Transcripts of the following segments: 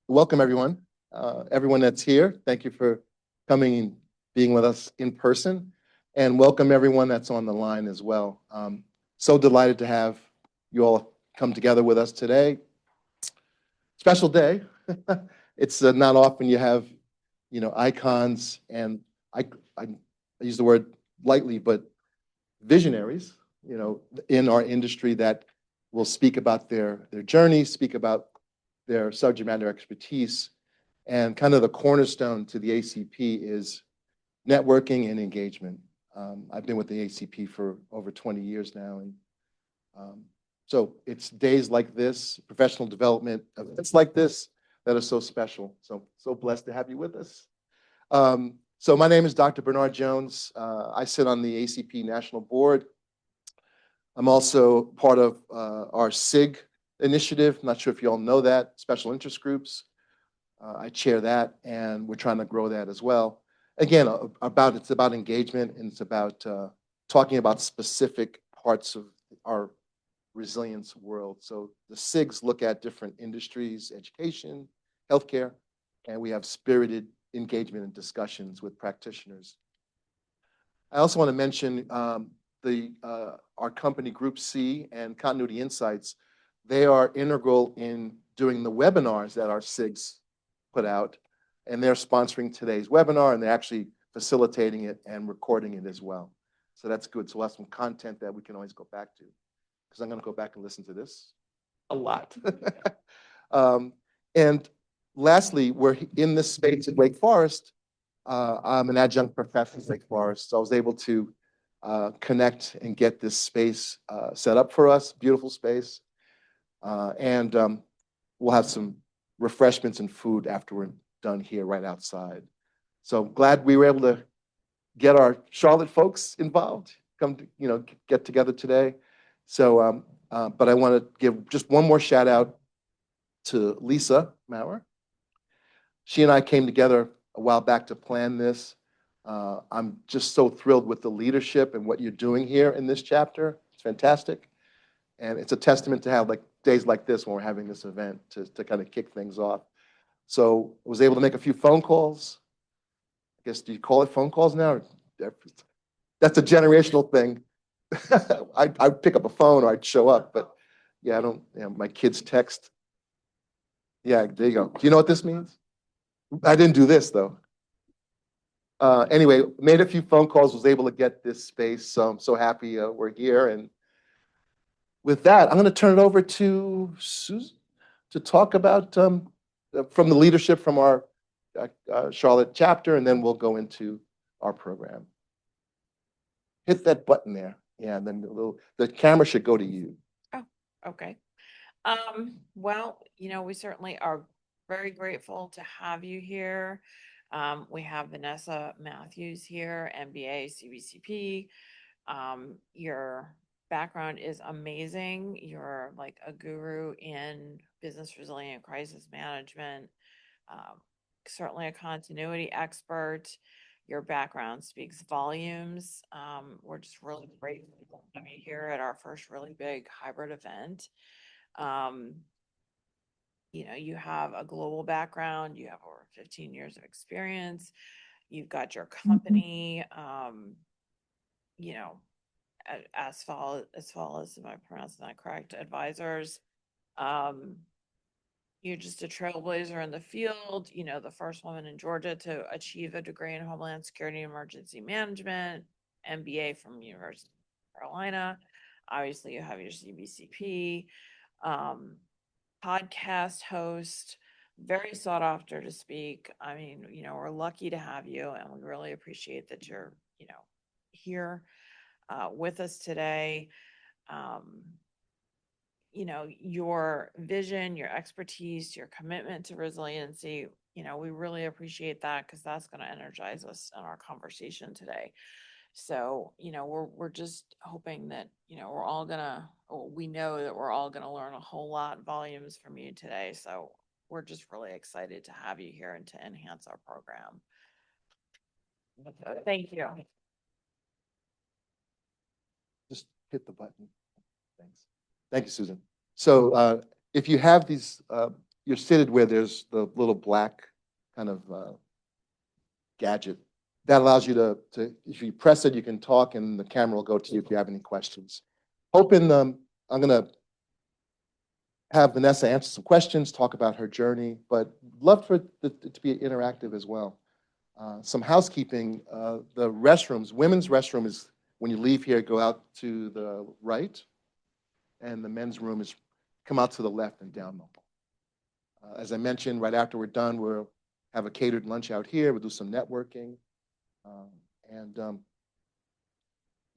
welcome everyone. Everyone that's here, thank you for coming and being with us in person, and welcome everyone that's on the line as well. So delighted to have you all come together with us today. Special day. It's not often you have, icons, and I, I use the word lightly, but visionaries, in our industry that will speak about their journey, speak about their subject matter expertise, and kind of the cornerstone to the ACP is networking and engagement. I've been with the ACP for over 20 years now, and so it's days like this, professional development events like this that are so special. So blessed to have you with us. So my name is Dr. Bernard Jones. I sit on the ACP National Board. I'm also part of our SIG initiative. I'm not sure if you all know that, special interest groups. I chair that, and we're trying to grow that as well. Again, it's about engagement, and it's about talking about specific parts of our resilience world. So the SIGs look at different industries, education, healthcare, and we have spirited engagement and discussions with practitioners. I also want to mention our company Group C and Continuity Insights. They are integral in doing the webinars that our SIGs put out, and they're sponsoring today's webinar, and they're actually facilitating it and recording it as well. So that's good. So we'll have some content that we can always go back to, because I'm going to go back and listen to this a lot. And lastly, we're in this space at Wake Forest. I'm an adjunct professor at Wake Forest, so I was able to connect and get this space set up for us, beautiful space. And we'll have some refreshments and food after we're done here right outside. So glad we were able to get our Charlotte folks involved, come to, get together today. So, but I want to give just one more shout out to Lisa Maurer. She and I came together a while back to plan this. I'm just so thrilled with the leadership and what you're doing here in this chapter. It's fantastic. And it's a testament to have days like this when we're having this event to kind of kick things off. So I was able to make a few phone calls. I guess, do you call it phone calls now? That's a generational thing. I'd pick up a phone or I'd show up, but yeah, I don't, my kids text. Yeah, there you go. Do you know what this means? I didn't do this though. Anyway, made a few phone calls, was able to get this space. So I'm so happy we're here. And with that, I'm going to turn it over to Susan to talk about from the leadership from our Charlotte chapter, and then we'll go into our program. Hit that button there. Yeah, and then the camera should go to you. Oh, okay. Well, we certainly are very grateful to have you here. We have Vanessa Mathews here, MBA, CBCP. Your background is amazing. You're like a guru in business resilient crisis management, certainly a continuity expert. Your background speaks volumes. We're just really grateful to have you here at our first really big hybrid event. You have a global background, you have over 15 years of experience, you've got your company, Asfalis, am I pronouncing that correct, advisors. You're just a trailblazer in the field, the first woman in Georgia to achieve a degree in Homeland Security Emergency Management, MBA from University of North Carolina. Obviously, you have your CBCP. Podcast host, very sought after to speak. I mean, we're lucky to have you, and we really appreciate that you're, here with us today. Your vision, your expertise, your commitment to resiliency, we really appreciate that, because that's going to energize us in our conversation today. So, we're just hoping that, we know that we're all going to learn a whole lot, volumes from you today. So we're just really excited to have you here and to enhance our program. Thank you. Just hit the button. Thanks. Thank you, Susan. So if you have these you're seated where there's the little black kind of gadget. That allows you to, if you press it, you can talk and the camera will go to you if you have any questions. Hoping, I'm gonna have Vanessa answer some questions, talk about her journey, but love for it to be interactive as well. Some housekeeping, the restrooms, women's restroom is, when you leave here, go out to the right, and the men's room is come out to the left and down the hall. As I mentioned, right after we're done, we'll have a catered lunch out here. We'll do some networking.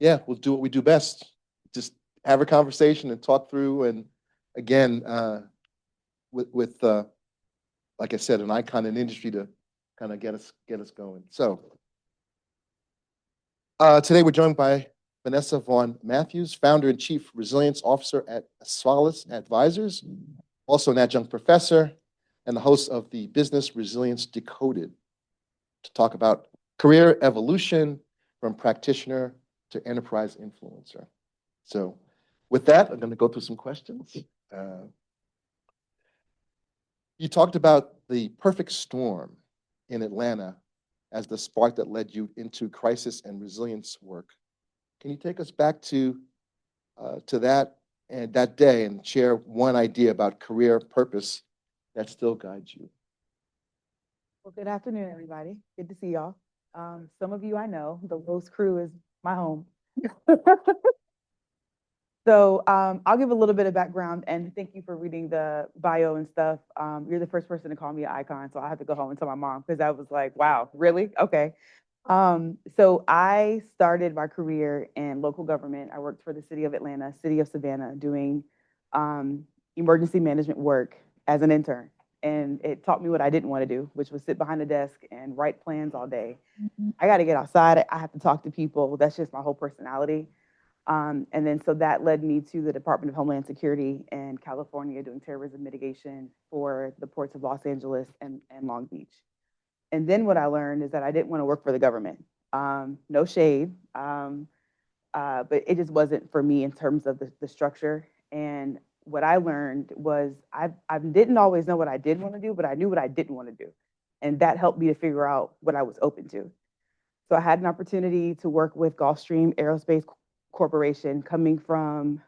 Yeah, we'll do what we do best. Just have a conversation and talk through. And again, with like I said, an icon in industry to kind of get us going. So today we're joined by Vanessa Vaughn Mathews, founder and chief resilience officer at Asfalis Advisors, also an adjunct professor and the host of the Business Resilience Decoded, to talk about career evolution from practitioner to enterprise influencer. So with that, I'm going to go through some questions. You talked about the perfect storm in Atlanta as the spark that led you into crisis and resilience work. Can you take us back to that and that day and share one idea about career purpose that still guides you? Well, good afternoon, everybody. Good to see y'all. Some of you I know, the Lowe's crew is my home. So I'll give a little bit of background, and thank you for reading the bio and stuff. You're the first person to call me an icon, so I have to go home and tell my mom, because I was like, wow, really? Okay. So I started my career in local government. I worked for the city of Atlanta, city of Savannah, doing emergency management work as an intern. And it taught me what I didn't want to do, which was sit behind a desk and write plans all day. I got to get outside. I have to talk to people. That's just my whole personality. And then so that led me to the Department of Homeland Security in California, doing terrorism mitigation for the ports of Los Angeles and Long Beach. And then what I learned is that I didn't want to work for the government. No shade, but it just wasn't for me in terms of the structure. And what I learned was I didn't always know what I did want to do, but I knew what I didn't want to do. And that helped me to figure out what I was open to. So I had an opportunity to work with Gulfstream Aerospace Corporation, coming from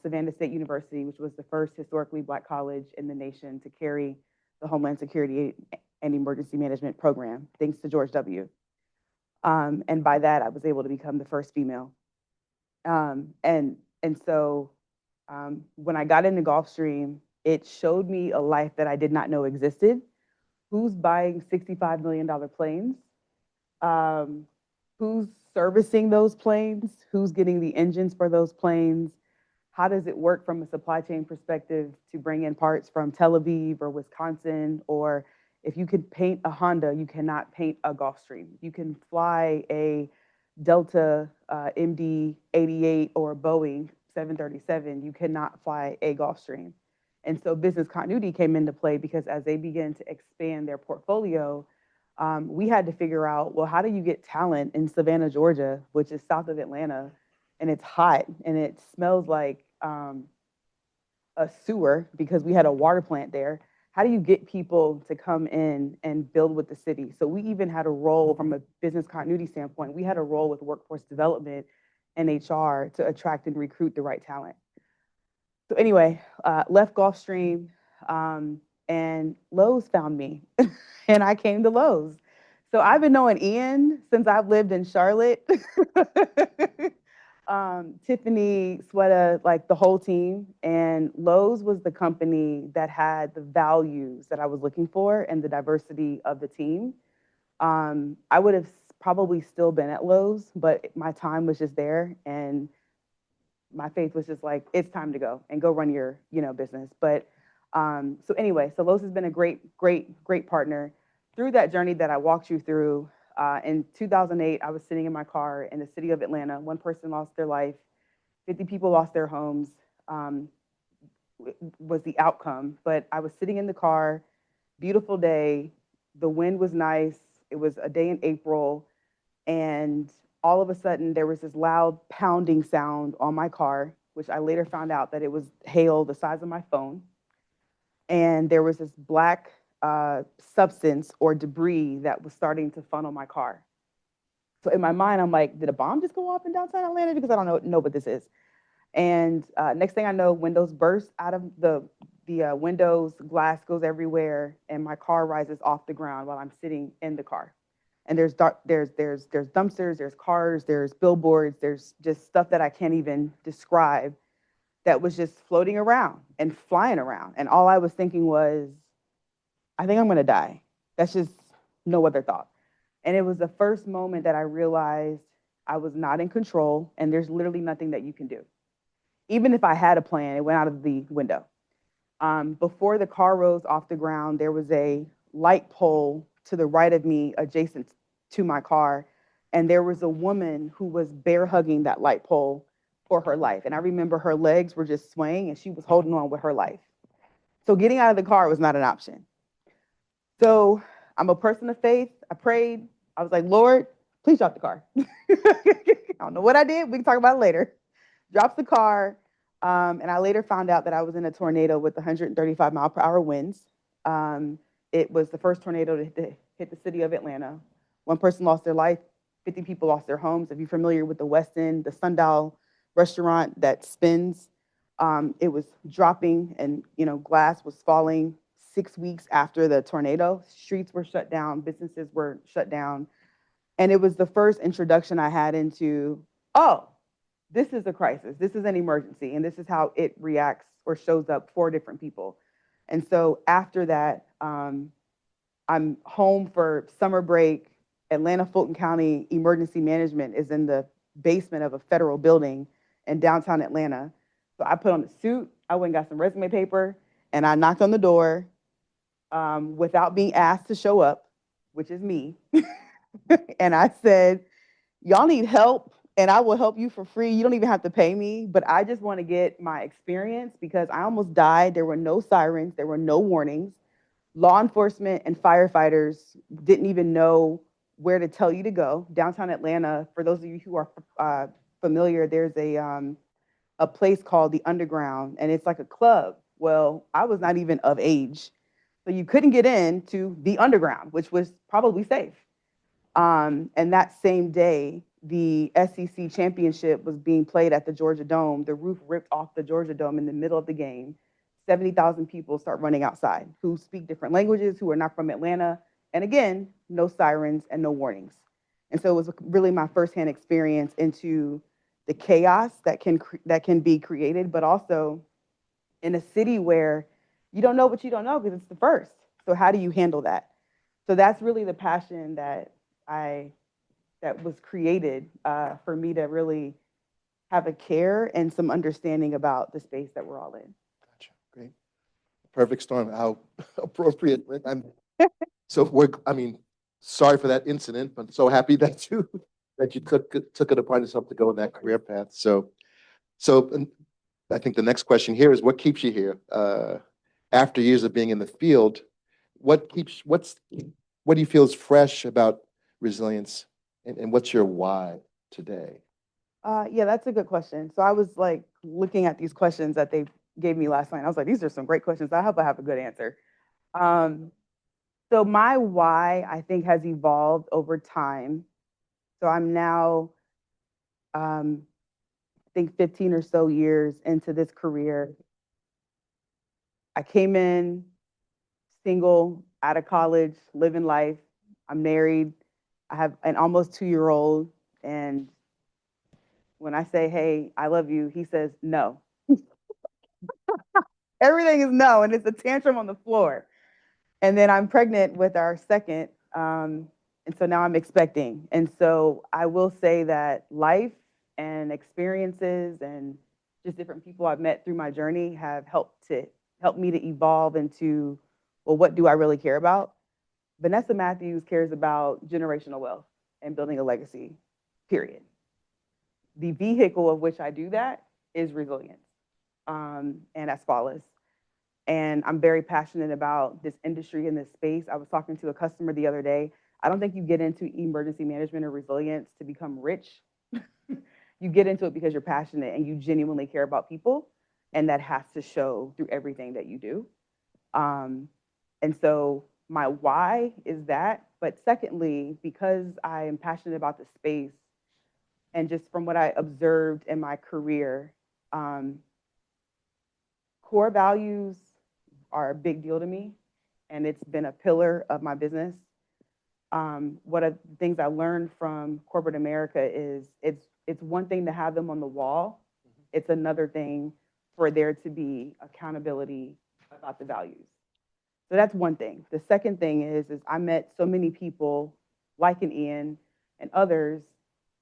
Savannah State University, which was the first historically Black college in the nation to carry the Homeland Security and Emergency Management program, thanks to George W. And by that, I was able to become the first female. And so when I got into Gulfstream, it showed me a life that I did not know existed. Who's buying $65 million planes? Who's servicing those planes? Who's getting the engines for those planes? How does it work from a supply chain perspective to bring in parts from Tel Aviv or Wisconsin? Or if you could paint a Honda, you cannot paint a Gulfstream. You can fly a Delta MD-88 or a Boeing 737. You cannot fly a Gulfstream. And so business continuity came into play, because as they began to expand their portfolio, we had to figure out, well, how do you get talent in Savannah, Georgia, which is south of Atlanta, and it's hot and it smells like a sewer because we had a water plant there. How do you get people to come in and build with the city? So we even had a role from a business continuity standpoint. We had a role with workforce development and HR to attract and recruit the right talent. So anyway, left Gulfstream, and Lowe's found me, and I came to Lowe's. So I've been knowing Ian since I've lived in Charlotte. Tiffany, Sweta, like the whole team. And Lowe's was the company that had the values that I was looking for and the diversity of the team. I would have probably still been at Lowe's, but my time was just there, and my faith was just like, it's time to go and go run your, business. But so anyway, so Lowe's has been a great partner through that journey that I walked you through. In 2008, I was sitting in my car in the city of Atlanta. One person lost their life, 50 people lost their homes, was the outcome. But I was sitting in the car, beautiful day. The wind was nice. It was a day in April. And all of a sudden, there was this loud pounding sound on my car, which I later found out that it was hail the size of my phone. and there was this black substance or debris that was starting to funnel my car. So in my mind, I'm like, did a bomb just go off in downtown Atlanta? Because I don't know what this is. And next thing I know, windows burst out of the windows, glass goes everywhere, and my car rises off the ground while I'm sitting in the car. And there's dumpsters, there's cars, there's billboards, there's just stuff that I can't even describe that was just floating around and flying around. And all I was thinking was, I think I'm gonna die. That's just no other thought. And it was the first moment that I realized I was not in control, and there's literally nothing that you can do. Even if I had a plan, it went out of the window. Before the car rose off the ground, there was a light pole to the right of me adjacent to my car. And there was a woman who was bear hugging that light pole for her life. And I remember her legs were just swaying and she was holding on with her life. So getting out of the car was not an option. So I'm a person of faith. I prayed. I was like, Lord, please drop the car. I don't know what I did. We can talk about it later. Drops the car. And I later found out that I was in a tornado with 135-mile-per-hour winds. It was the first tornado to hit the city of Atlanta. One person lost their life. 50 people lost their homes. If you're familiar with the West End, the Sundial restaurant that spins, it was dropping and glass was falling 6 weeks after the tornado. Streets were shut down. Businesses were shut down. And it was the first introduction I had into, oh, this is a crisis. This is an emergency. And this is how it reacts or shows up for different people. And so after that, I'm home for summer break. Atlanta Fulton County Emergency Management is in the basement of a federal building in downtown Atlanta. So I put on a suit, I went and got some resume paper, and I knocked on the door without being asked to show up, which is me. And I said, y'all need help and I will help you for free. You don't even have to pay me, but I just want to get my experience because I almost died. There were no sirens, there were no warnings. Law enforcement and firefighters didn't even know where to tell you to go. Downtown Atlanta, for those of you who are familiar, there's a place called the Underground, and it's like a club. Well, I was not even of age, so you couldn't get into the Underground, which was probably safe. And that same day, the SEC championship was being played at the Georgia Dome. The roof ripped off the Georgia Dome in the middle of the game. 70,000 people start running outside who speak different languages, who are not from Atlanta. And again, no sirens and no warnings. And so it was really my firsthand experience into the chaos that can be created, but also in a city where you don't know what you don't know because it's the first. So how do you handle that? So that's really the passion that was created for me to really have a care and some understanding about the space that we're all in. Gotcha. Great. Perfect storm. How appropriate. Sorry for that incident, but so happy that you took it upon yourself to go in that career path. So I think the next question here is what keeps you here? After years of being in the field, what do you feel is fresh about resilience and what's your why today? Yeah, that's a good question. So I was like looking at these questions that they gave me last night. I was like, these are some great questions. I hope I have a good answer. So my why, I think, has evolved over time. So I'm now, I think 15 or so years into this career. I came in single, out of college, living life. I'm married. I have an almost 2-year-old. And when I say, hey, I love you, he says, no. Everything is no, and it's a tantrum on the floor. And then I'm pregnant with our second. And so now I'm expecting. And so I will say that life and experiences and just different people I've met through my journey have helped me to evolve into, well, what do I really care about? Vanessa Mathews cares about generational wealth and building a legacy, period. The vehicle of which I do that is resilience and Asfalis. And I'm very passionate about this industry and this space. I was talking to a customer the other day. I don't think you get into emergency management or resilience to become rich. You get into it because you're passionate and you genuinely care about people. And that has to show through everything that you do. And so my why is that. But secondly, because I am passionate about the space and just from what I observed in my career, um, core values are a big deal to me. And it's been a pillar of my business. One of the things I learned from corporate America is it's one thing to have them on the wall. It's another thing for there to be accountability about the values. So that's one thing. The second thing is I met so many people like an Ian and others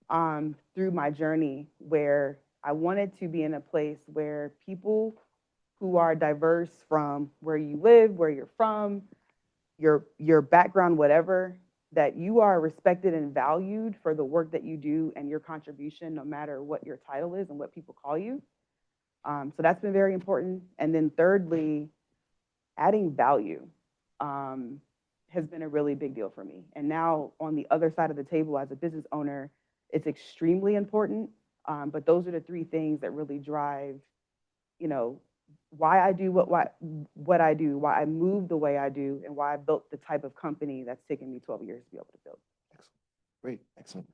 through my journey where I wanted to be in a place where people who are diverse from where you live, where you're from, your background, whatever, that you are respected and valued for the work that you do and your contribution, no matter what your title is and what people call you. So that's been very important. And then thirdly, adding value has been a really big deal for me. And now on the other side of the table as a business owner, it's extremely important. But those are the three things that really drive, you know, why I do what I do, why I move the way I do, and why I built the type of company that's taken me 12 years to be able to build. Excellent. Great, excellent.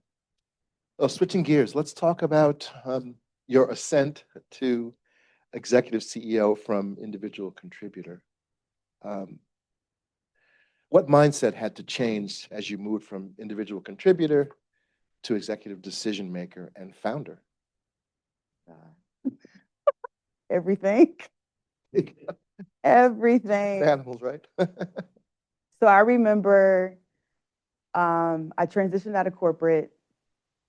Oh, switching gears, let's talk about your ascent to executive CEO from individual contributor. What mindset had to change as you moved from individual contributor to executive decision maker and founder? Everything. Everything. Animals, right? So I remember I transitioned out of corporate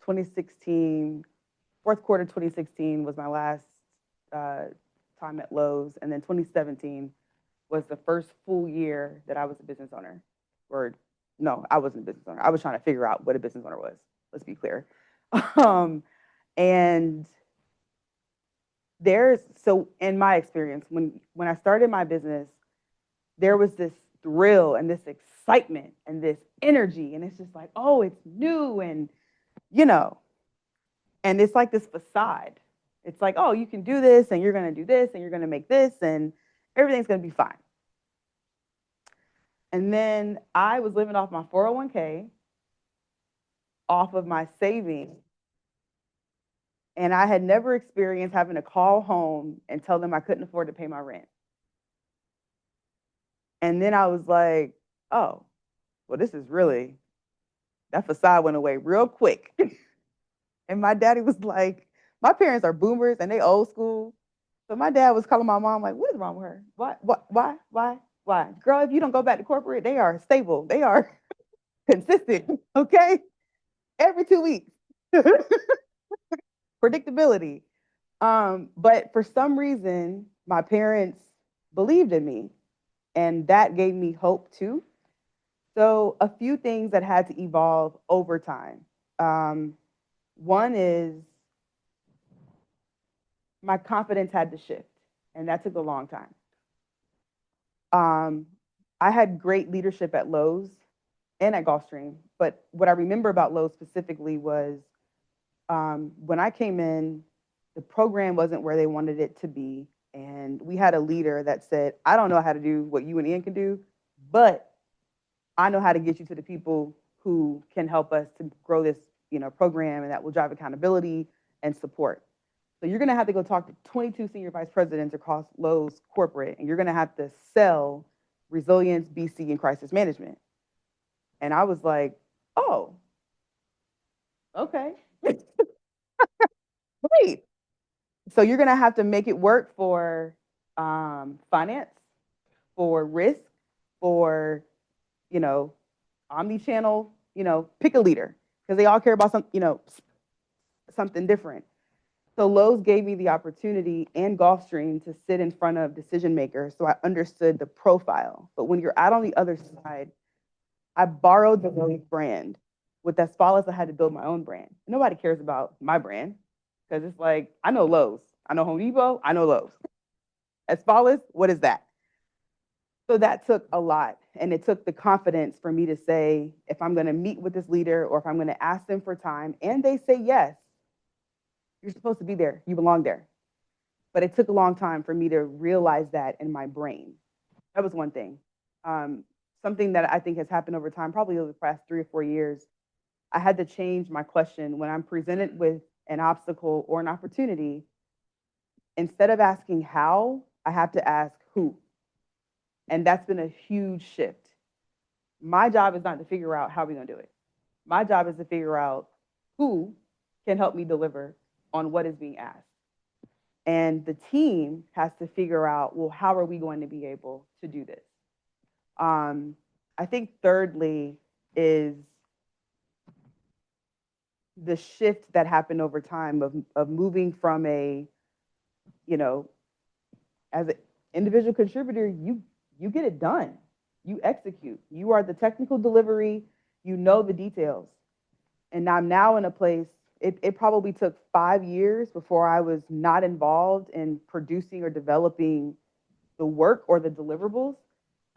2016, fourth quarter 2016 was my last time at Lowe's. And then 2017 was the first full year that I was a business owner. Or no, I wasn't a business owner. I was trying to figure out what a business owner was. Let's be clear. And so in my experience, when I started my business, there was this thrill and this excitement and this energy. And it's just like, oh, it's new. And, and it's like this facade. It's like, oh, you can do this and you're going to do this and you're going to make this and everything's going to be fine. And then I was living off my 401k, off of my savings. And I had never experienced having to call home and tell them I couldn't afford to pay my rent. And then I was like, oh, well, that facade went away real quick. And my daddy was like, my parents are boomers and they old school. So my dad was calling my mom like, what is wrong with her? Why? Girl, if you don't go back to corporate, they are stable. They are consistent, okay? Every 2 weeks. Predictability. But for some reason, my parents believed in me, and that gave me hope too. So a few things that had to evolve over time. One is my confidence had to shift, and that took a long time. I had great leadership at Lowe's and at Gulfstream, but what I remember about Lowe's specifically was when I came in, the program wasn't where they wanted it to be. And we had a leader that said, I don't know how to do what you and Ian can do, but I know how to get you to the people who can help us to grow this program and that will drive accountability and support. So you're going to have to go talk to 22 senior vice presidents across Lowe's corporate, and you're going to have to sell resilience, BC, and crisis management. And I was like, oh, okay. Great. So you're going to have to make it work for finance, for risk, for, omni-channel, pick a leader, because they all care about something different. So Lowe's gave me the opportunity and Gulfstream to sit in front of decision makers, so I understood the profile. But when you're out on the other side, I borrowed the Lowe's brand. With Asfalis, I had to build my own brand. Nobody cares about my brand because it's like, I know Lowe's, I know Home Depot, I know Lowe's. Asfalis, what is that? So that took a lot, and it took the confidence for me to say, if I'm going to meet with this leader or if I'm going to ask them for time, and they say yes, you're supposed to be there, you belong there. But it took a long time for me to realize that in my brain. That was one thing. Something that I think has happened over time, probably over the past 3 or 4 years, I had to change my question when I'm presented with an obstacle or an opportunity. Instead of asking how, I have to ask who. And that's been a huge shift. My job is not to figure out how we're going to do it. My job is to figure out who can help me deliver on what is being asked. And the team has to figure out, well, how are we going to be able to do this? I think thirdly is the shift that happened over time of moving from a, you know, as an individual contributor, you get it done. You execute. You are the technical delivery. You know the details. And I'm now in a place, it probably took 5 years before I was not involved in producing or developing the work or the deliverables.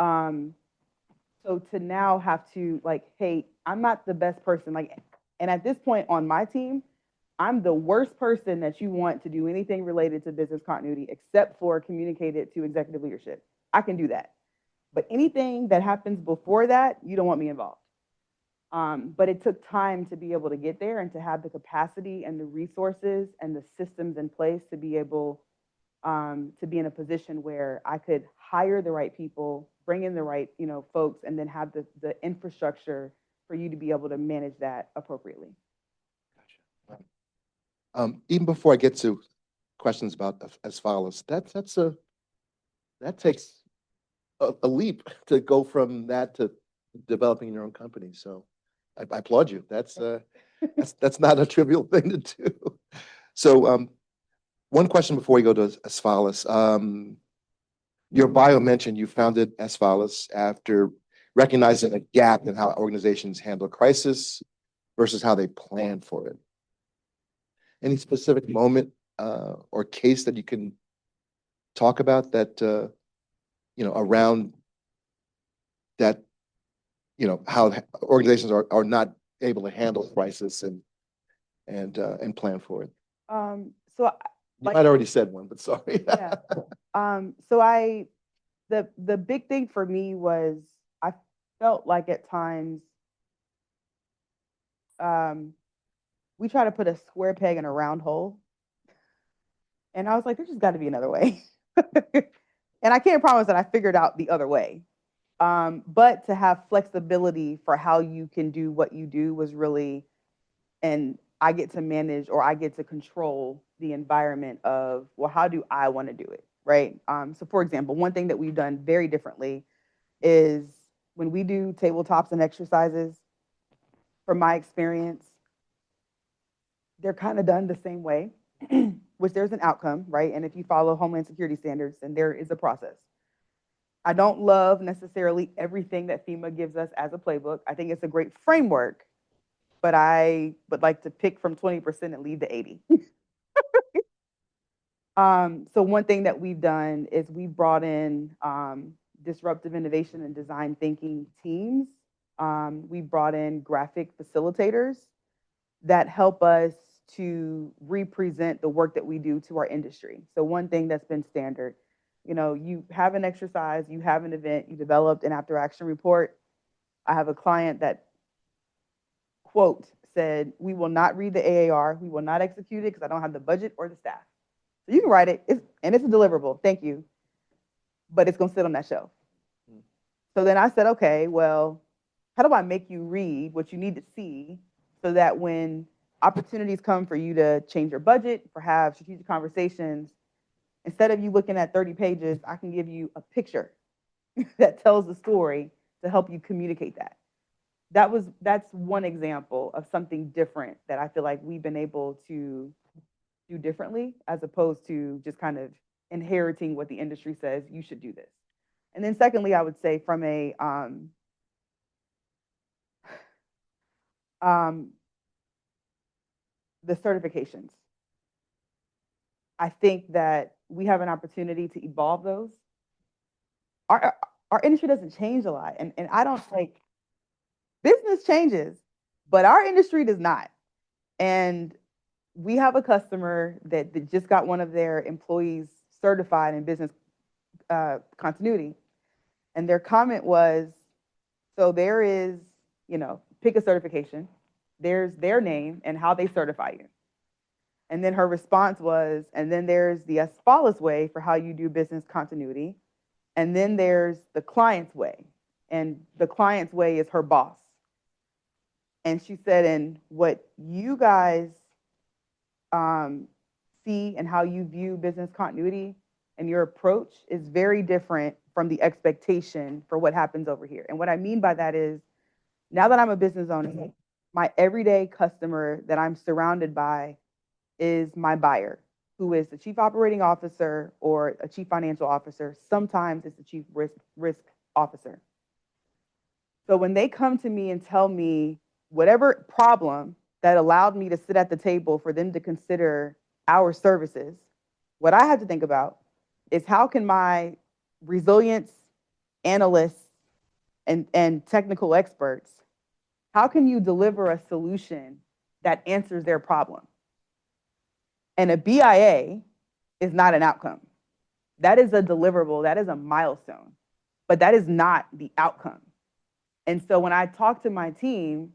So to now have to like, hey, I'm not the best person. Like, and at this point on my team, I'm the worst person that you want to do anything related to business continuity except for communicate it to executive leadership. I can do that. But anything that happens before that, you don't want me involved. But it took time to be able to get there and to have the capacity and the resources and the systems in place to be able to be in a position where I could hire the right people, bring in the right, folks, and then have the infrastructure for you to be able to manage that appropriately. Gotcha. Even before I get to questions about Asfalis, that takes a leap to go from that to developing your own company. So I applaud you. That's not a trivial thing to do. So one question before we go to Asfalis. Your bio mentioned you founded Asfalis after recognizing a gap in how organizations handle crisis versus how they plan for it. Any specific moment or case that you can talk about that, around that, how organizations are not able to handle crisis and plan for it? So you might already said one, but sorry. Yeah. So the big thing for me was I felt like at times we try to put a square peg in a round hole. And I was like, there's just got to be another way. And I can't promise that I figured out the other way. But to have flexibility for how you can do what you do was really, and I get to manage or I get to control the environment of, well, how do I want to do it, right? So for example, one thing that we've done very differently is when we do tabletops and exercises, from my experience, they're kind of done the same way, which there's an outcome, right? And if you follow Homeland Security standards, then there is a process. I don't love necessarily everything that FEMA gives us as a playbook. I think it's a great framework, but I would like to pick from 20% and leave the 80. So one thing that we've done is we've brought in disruptive innovation and design thinking teams. We've brought in graphic facilitators that help us to represent the work that we do to our industry. So one thing that's been standard, you have an exercise, you have an event, you developed an after action report. I have a client that, quote, said, we will not read the AAR, we will not execute it because I don't have the budget or the staff. So you can write it, and it's a deliverable, thank you, but it's going to sit on that shelf. So then I said, okay, well, how do I make you read what you need to see so that when opportunities come for you to change your budget, for have strategic conversations, instead of you looking at 30 pages, I can give you a picture that tells the story to help you communicate that. That's one example of something different that I feel like we've been able to do differently, as opposed to just kind of inheriting what the industry says you should do this. And then secondly, I would say from a the certifications. I think that we have an opportunity to evolve those. Our industry doesn't change a lot, and I don't like business changes, but our industry does not. And we have a customer that just got one of their employees certified in business continuity. And their comment was, so there is, you know, pick a certification. There's their name and how they certify you. And then her response was, and then there's the Asfalis way for how you do business continuity. And then there's the client's way. And the client's way is her boss. And she said, and what you guys see and how you view business continuity and your approach is very different from the expectation for what happens over here. And what I mean by that is, now that I'm a business owner, my everyday customer that I'm surrounded by is my buyer, who is the chief operating officer or a chief financial officer. Sometimes it's the chief risk officer. So when they come to me and tell me whatever problem that allowed me to sit at the table for them to consider our services, what I have to think about is how can my resilience analysts and technical experts, how can you deliver a solution that answers their problem? And a BIA is not an outcome. That is a deliverable, that is a milestone, but that is not the outcome. And so when I talk to my team,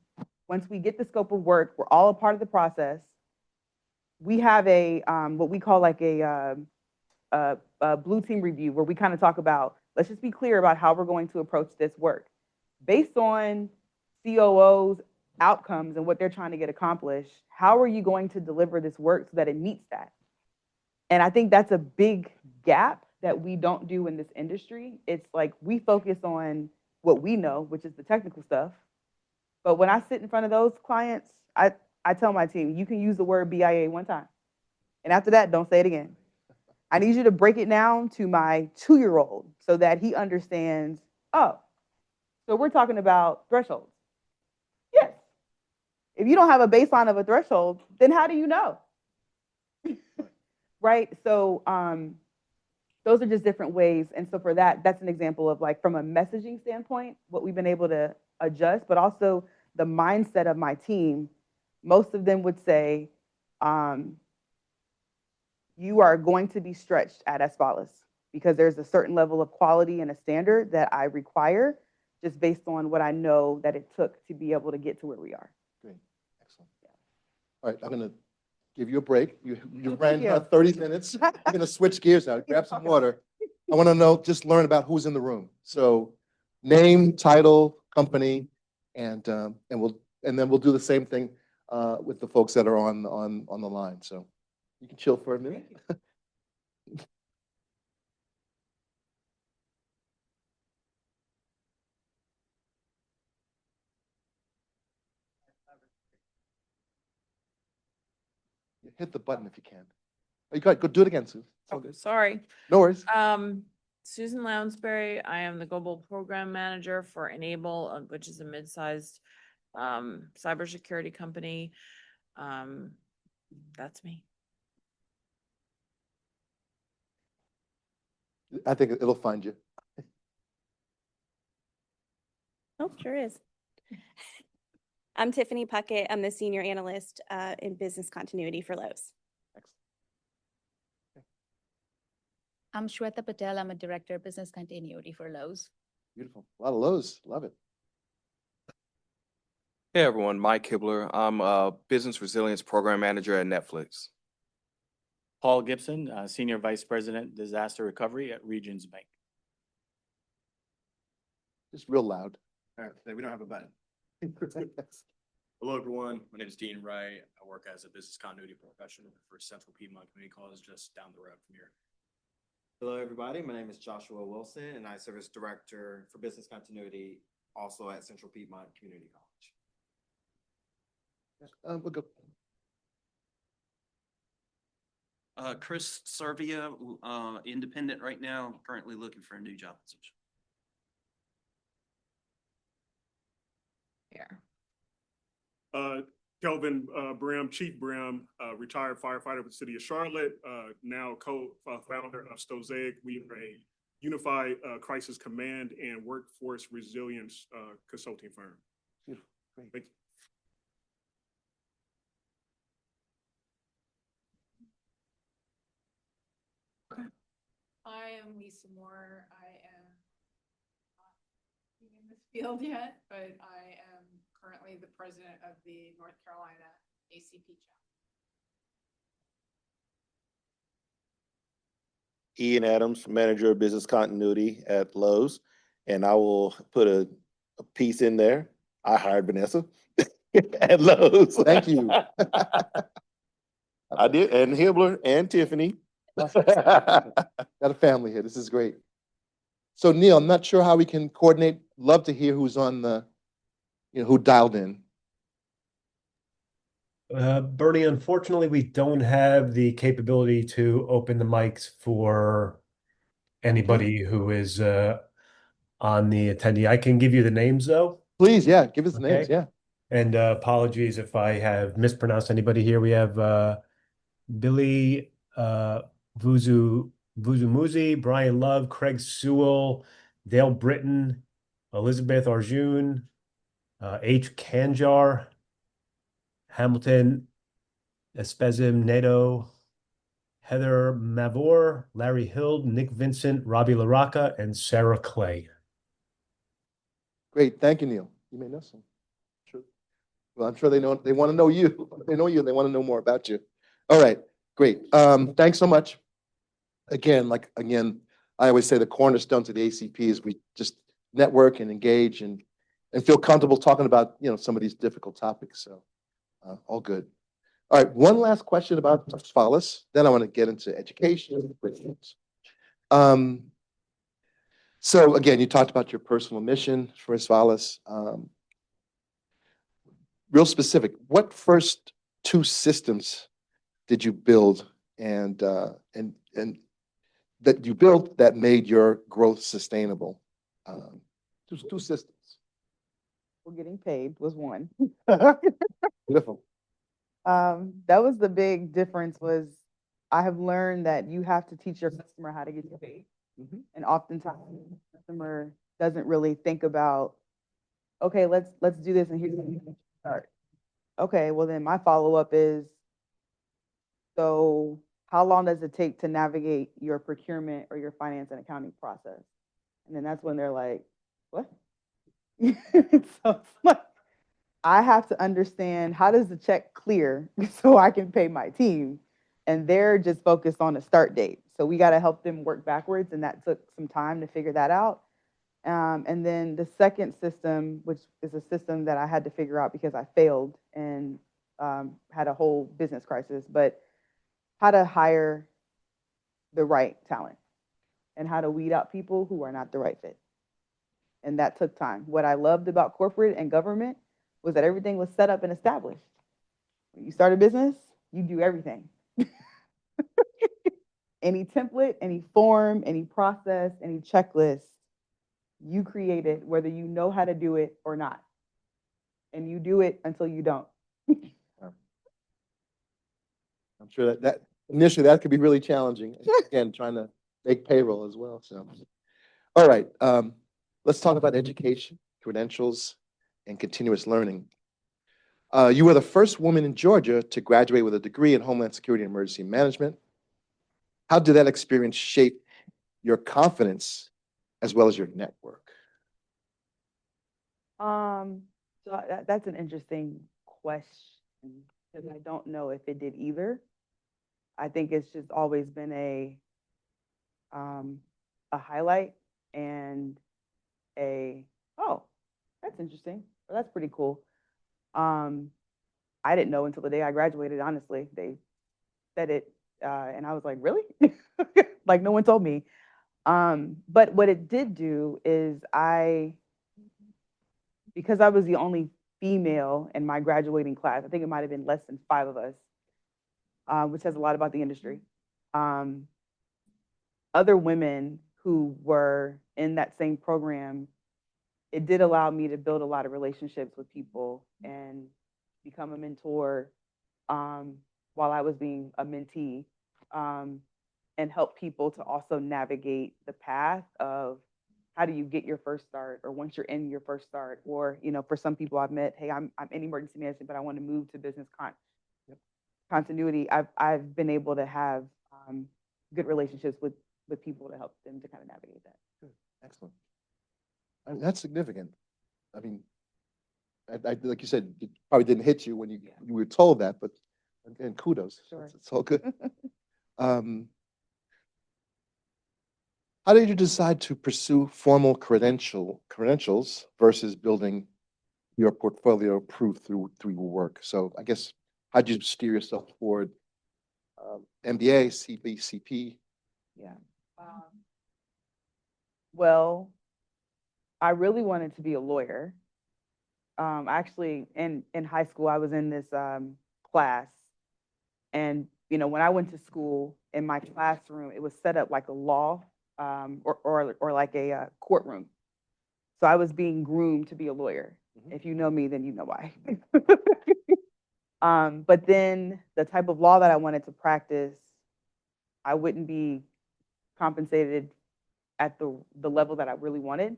once we get the scope of work, we're all a part of the process. We have a what we call like a blue team review, where we kind of talk about, let's just be clear about how we're going to approach this work based on COO's outcomes and what they're trying to get accomplished. How are you going to deliver this work so that it meets that? And I think that's a big gap that we don't do in this industry. It's like we focus on what we know, which is the technical stuff. But when I sit in front of those clients, I tell my team, you can use the word BIA one time. And after that, don't say it again. I need you to break it down to my 2-year-old so that he understands, oh, so we're talking about thresholds. Yes. If you don't have a baseline of a threshold, then how do you know? Right? So those are just different ways. And so for that, that's an example of, like, from a messaging standpoint, what we've been able to adjust, but also the mindset of my team. Most of them would say, you are going to be stretched at Asfalis because there's a certain level of quality and a standard that I require just based on what I know that it took to be able to get to where we are. Great, excellent. Yeah. All right, I'm going to give you a break. You Thank ran you. 30 minutes. I'm going to switch gears now. Grab some water. I want to know, just learn about who's in the room. So name, title, company, and then we'll do the same thing with the folks that are on the line. So you can chill for a minute. Hit the button if you can. Oh, you got go do it again, Sue. It's all good. Sorry. No worries. Susan Lounsbury, I am the Global Program Manager for Enable, which is a mid-sized cybersecurity company. That's me. I think it'll find you. Oh, sure is. I'm Tiffany Puckett. I'm the Senior Analyst in Business Continuity for Lowe's. I'm Shweta Patel. I'm a Director of Business Continuity for Lowe's. Beautiful. A lot of Lowe's. Love it. Hey everyone, Mike Kibler. I'm a Business Resilience Program Manager at Netflix. Paul Gibson, Senior Vice President, Disaster Recovery at Regions Bank. Just real loud. All right, we don't have a button. Hello, everyone. My name is Dean Wright. I work as a business continuity professional for Central Piedmont Community College, just down the road from here. Hello, everybody. My name is Joshua Wilson, and I serve as Director for Business Continuity, also at Central Piedmont Community College. We'll go. Chris Servia, independent right now, currently looking for a new job position. Here. Kelvin Brim, Chief Brim, retired firefighter with the city of Charlotte, now co-founder of Stozaic. We are a unified crisis command and workforce resilience consulting firm. Beautiful. Great. Thank you. I am Lisa Moore. I am field yet, but I am currently the president of the North Carolina ACP chapter. Ian Adams, Manager of Business Continuity at Lowe's. And I will put a piece in there. I hired Vanessa at Lowe's. Thank you. I did, and Hibbler and Tiffany. Got a family here. This is great. So Neil, I'm not sure how we can coordinate. Love to hear who's on the, who dialed in. Bernie, unfortunately, we don't have the capability to open the mics for anybody who is on the attendee. I can give you the names though. Please, yeah, give us the names, Okay. yeah. And apologies if I have mispronounced anybody here. We have Billy Vuzumuzi, Brian Love, Craig Sewell, Dale Britton, Elizabeth Arjun, H. Kanjar, Hamilton Espezim Neto, Heather Mavor, Larry Hild, Nick Vincent, Robbie LaRocca, and Sarah Clay. Great, thank you, Neil. You may know some. Sure. Well, I'm sure they want to know you. They know you and they want to know more about you. All right, great. Thanks so much. Again, I always say the cornerstone to the ACP is we just network and engage and feel comfortable talking about, some of these difficult topics. So all good. All right, one last question about Asfalis. Then I want to get into education. So again, you talked about your personal mission for Asfalis. Real specific, what first two systems did you build and that you built that made your growth sustainable? Two systems. Well, getting paid was one. Beautiful. That was the big difference. Was I have learned that you have to teach your customer how to get you paid. And oftentimes the customer doesn't really think about, okay, let's do this and here's how you start. Okay, well then my follow-up is, so how long does it take to navigate your procurement or your finance and accounting process? And then that's when they're like, what? So it's like, I have to understand, how does the check clear so I can pay my team? And they're just focused on the start date. So we got to help them work backwards. And that took some time to figure that out. And then the second system, which is a system that I had to figure out because I failed and had a whole business crisis, but how to hire the right talent and how to weed out people who are not the right fit. And that took time. What I loved about corporate and government was that everything was set up and established. When you start a business, you do everything. Any template, any form, any process, any checklist, you create it, whether you know how to do it or not. And you do it until you don't. I'm sure that initially that could be really challenging. Again, trying to make payroll as well. So, all right, let's talk about education, credentials, and continuous learning. You were the first woman in Georgia to graduate with a degree in Homeland Security Emergency Management. How did that experience shape your confidence as well as your network? So that's an interesting question because I don't know if it did either. I think it's just always been a highlight and oh, that's interesting. Well, that's pretty cool. I didn't know until the day I graduated, honestly. They said it, and I was like, really? Like, no one told me. But what it did do is because I was the only female in my graduating class, I think it might have been less than 5 of us, which says a lot about the industry. Other women who were in that same program, it did allow me to build a lot of relationships with people and become a mentor while I was being a mentee, and help people to also navigate the path of how do you get your first start, or once you're in your first start, or, for some people I've met, hey, I'm in emergency management, but I want to move to business continuity. I've been able to have good relationships with people to help them to kind of navigate that. Good. Excellent. That's significant. I mean, like you said, it probably didn't hit you when you were told that, but again, kudos. Sure. It's all good. How did you decide to pursue formal credentials versus building your portfolio proof through your work? So I guess, how did you steer yourself toward MBA, CBCP? Yeah. Well, I really wanted to be a lawyer. Actually, in high school, I was in this class, and when I went to school, in my classroom, it was set up like a law or like a courtroom. So I was being groomed to be a lawyer. If you know me, then you know why. But then the type of law that I wanted to practice, I wouldn't be compensated at the level that I really wanted.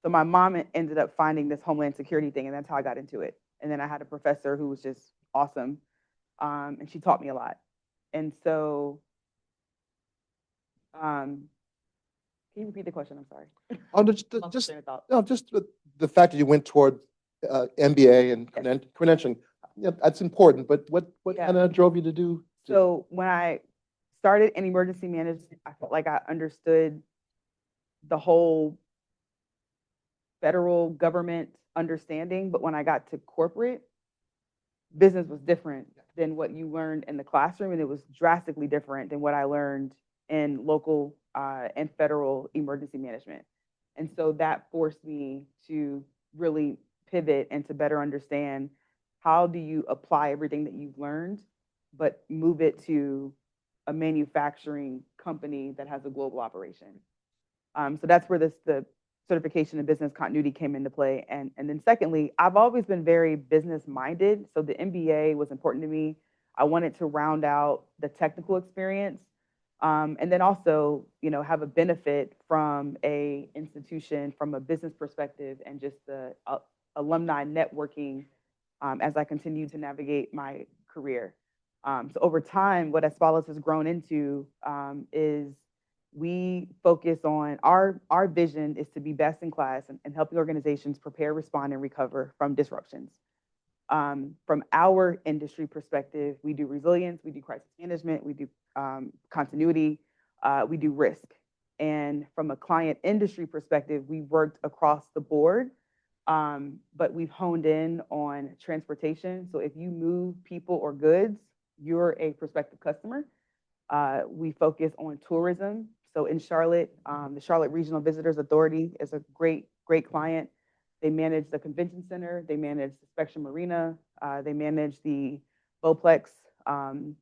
So my mom ended up finding this Homeland Security thing, and that's how I got into it. And then I had a professor who was just awesome, and she taught me a lot. And so, can you repeat the question? I'm sorry. Oh, just the fact that you went toward MBA and credentialing. Yeah, that's important. But what kind of drove you to do? So when I started in emergency management, I felt like I understood the whole federal government understanding, but when I got to corporate, business was different than what you learned in the classroom, and it was drastically different than what I learned in local and federal emergency management. And so that forced me to really pivot and to better understand how do you apply everything that you've learned, but move it to a manufacturing company that has a global operation. So that's where the certification in business continuity came into play. And then secondly, I've always been very business minded. So the MBA was important to me. I wanted to round out the technical experience. And then also, have a benefit from a institution, from a business perspective, and just the alumni networking as I continue to navigate my career. So over time, what Asfalis has grown into is we focus on our vision is to be best in class and helping organizations prepare, respond, and recover from disruptions. From our industry perspective, we do resilience, we do crisis management, we do continuity, we do risk. And from a client industry perspective, we worked across the board, but we've honed in on transportation. So if you move people or goods, you're a prospective customer. We focus on tourism. So in Charlotte, the Charlotte Regional Visitors Authority is a great client. They manage the convention center, they manage the Spectrum Arena, they manage the Bowplex, and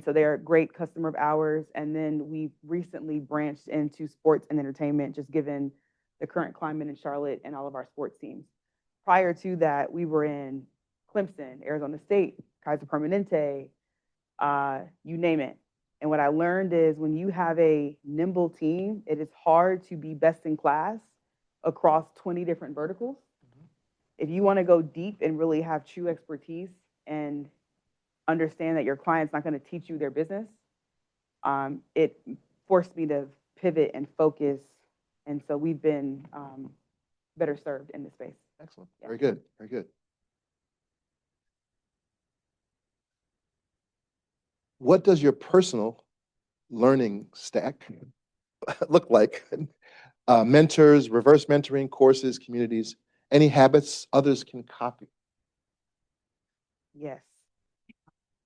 so they're a great customer of ours. And then we've recently branched into sports and entertainment, just given the current climate in Charlotte and all of our sports teams. Prior to that, we were in Clemson, Arizona State, Kaiser Permanente, you name it. And what I learned is when you have a nimble team, it is hard to be best in class across 20 different verticals. If you want to go deep and really have true expertise and understand that your client's not going to teach you their business, it forced me to pivot and focus. And so we've been better served in this space. Excellent. Yeah. Very good. Very good. What does your personal learning stack look like? Mentors, reverse mentoring, courses, communities, any habits others can copy? Yes.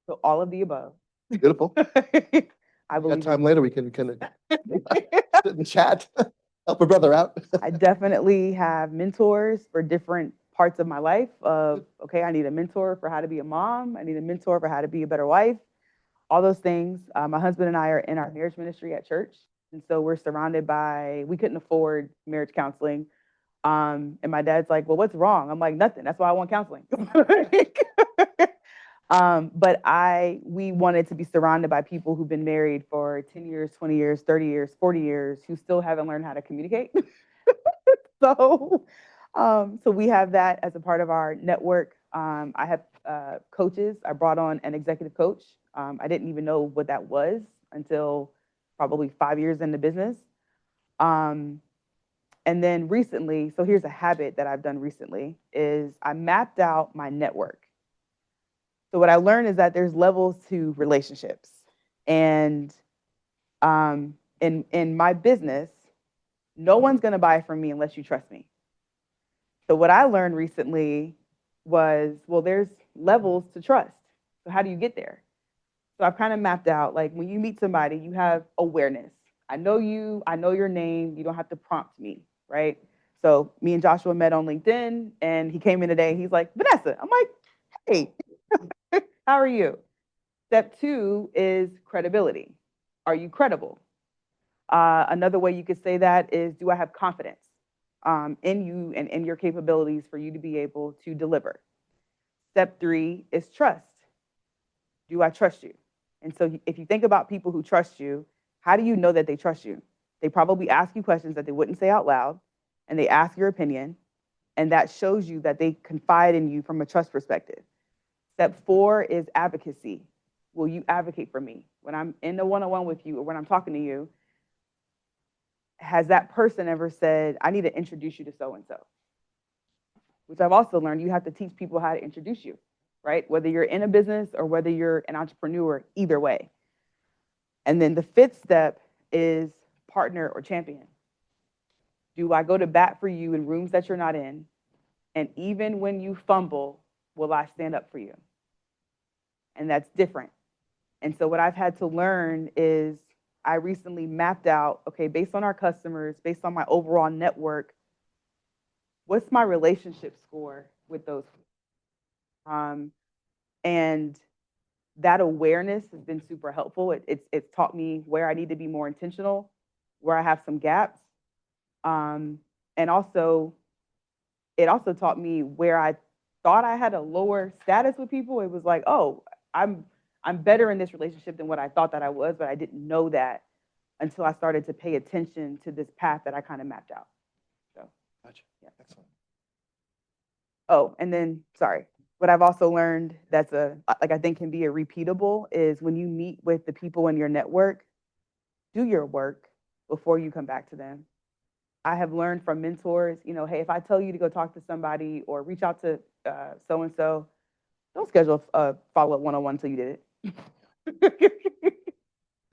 So all of the above. Beautiful. I believe got time later, we can kind of sit and chat, help a brother out. I definitely have mentors for different parts of my life of, okay, I need a mentor for how to be a mom. I need a mentor for how to be a better wife. All those things. My husband and I are in our marriage ministry at church. And so we're surrounded by, we couldn't afford marriage counseling. And my dad's like, well, what's wrong? I'm like, nothing. That's why I want counseling. But we wanted to be surrounded by people who've been married for 10 years, 20 years, 30 years, 40 years, who still haven't learned how to communicate. So we have that as a part of our network. I have coaches. I brought on an executive coach. I didn't even know what that was until probably 5 years in the business. And then recently, so here's a habit that I've done recently, is I mapped out my network. So what I learned is that there's levels to relationships. And in my business, no one's gonna buy from me unless you trust me. So what I learned recently was, well, there's levels to trust. So how do you get there? So I've kind of mapped out, like when you meet somebody, you have awareness. I know you, I know your name, you don't have to prompt me, right? So me and Joshua met on LinkedIn and he came in today, he's like, Vanessa. I'm like, hey, how are you? Step 2 is credibility. Are you credible? Another way you could say that is, do I have confidence in you and in your capabilities for you to be able to deliver? Step 3 is trust. Do I trust you? And so if you think about people who trust you, how do you know that they trust you? They probably ask you questions that they wouldn't say out loud, and they ask your opinion, and that shows you that they confide in you from a trust perspective. Step 4 is advocacy. Will you advocate for me? When I'm in a one-on-one with you or when I'm talking to you, has that person ever said, I need to introduce you to so-and-so? Which I've also learned, you have to teach people how to introduce you, right? Whether you're in a business or whether you're an entrepreneur, either way. And then the 5th step is partner or champion. Do I go to bat for you in rooms that you're not in? And even when you fumble, will I stand up for you? And that's different. And so what I've had to learn is I recently mapped out, okay, based on our customers, based on my overall network, what's my relationship score with those? And that awareness has been super helpful. It's taught me where I need to be more intentional, where I have some gaps. And also, it also taught me where I thought I had a lower status with people. It was like, oh, I'm better in this relationship than what I thought that I was, but I didn't know that until I started to pay attention to this path that I kind of mapped out. So, Gotcha. Yeah. Excellent. Oh, and then, sorry, what I've also learned that's I think can be repeatable is when you meet with the people in your network, do your work before you come back to them. I have learned from mentors, hey, if I tell you to go talk to somebody or reach out to so-and-so, don't schedule a follow-up one-on-one until you did it.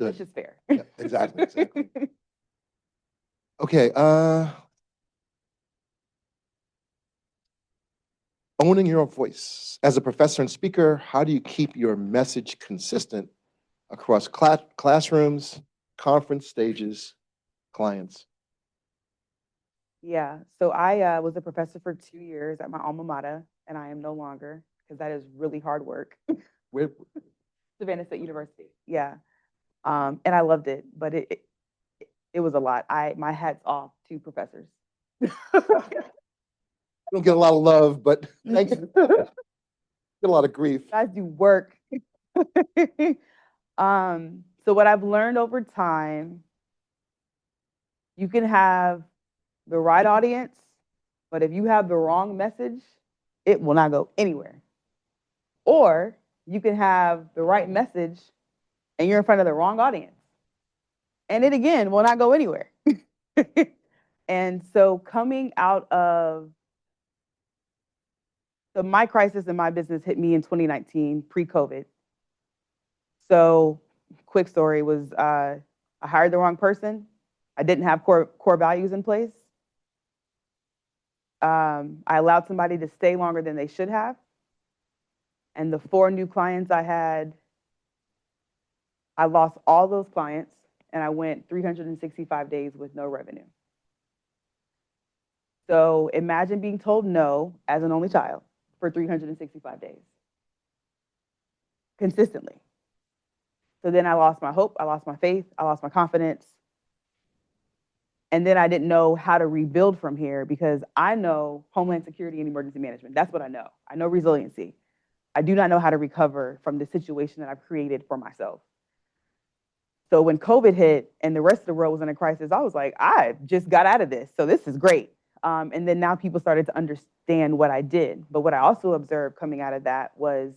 That's just fair. Yeah, exactly. Okay. Owning your own voice. As a professor and speaker, how do you keep your message consistent across classrooms, conference stages, clients? Yeah, so I was a professor for 2 years at my alma mater, and I am no longer because that is really hard work. Where? Savannah State University. Yeah, and I loved it, but it was a lot. My hat's off to professors. Don't get a lot of love, but thanks. Get a lot of grief. You guys do work. So what I've learned over time, you can have the right audience, but if you have the wrong message, it will not go anywhere. Or you can have the right message and you're in front of the wrong audience. And it again will not go anywhere. And so coming out of my crisis in my business hit me in 2019, pre-COVID. So quick story was I hired the wrong person. I didn't have core values in place. I allowed somebody to stay longer than they should have. And the 4 new clients I had, I lost all those clients and I went 365 days with no revenue. So imagine being told no as an only child for 365 days consistently. So then I lost my hope, I lost my faith, I lost my confidence. And then I didn't know how to rebuild from here because I know Homeland Security and Emergency Management. That's what I know. I know resiliency. I do not know how to recover from the situation that I've created for myself. So when COVID hit and the rest of the world was in a crisis, I was like, I just got out of this. So this is great. And then now people started to understand what I did. But what I also observed coming out of that was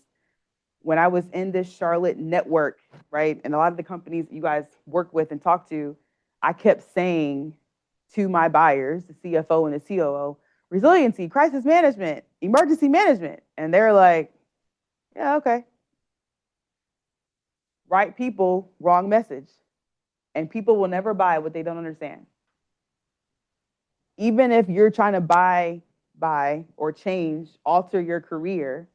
when I was in this Charlotte network, right? And a lot of the companies you guys work with and talk to, I kept saying to my buyers, the CFO and the COO, resiliency, crisis management, emergency management. And they're like, yeah, okay. Right people, wrong message. And people will never buy what they don't understand. Even if you're trying to buy or change, alter your career,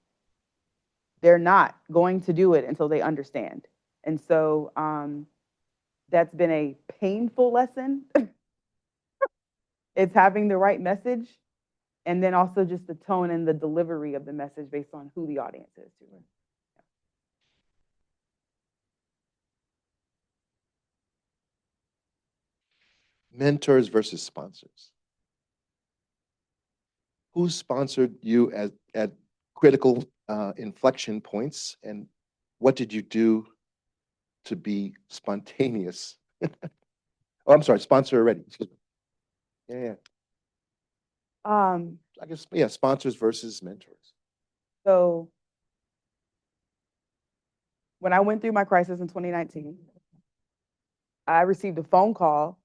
they're not going to do it until they understand. And so that's been a painful lesson. It's having the right message, and then also just the tone and the delivery of the message based on who the audience is to it. Mentors versus sponsors. Who sponsored you at critical inflection points, and what did you do to be spontaneous? Oh, I'm sorry, sponsor already. Excuse me. Yeah. I guess, yeah, sponsors versus mentors. So when I went through my crisis in 2019, I received a phone call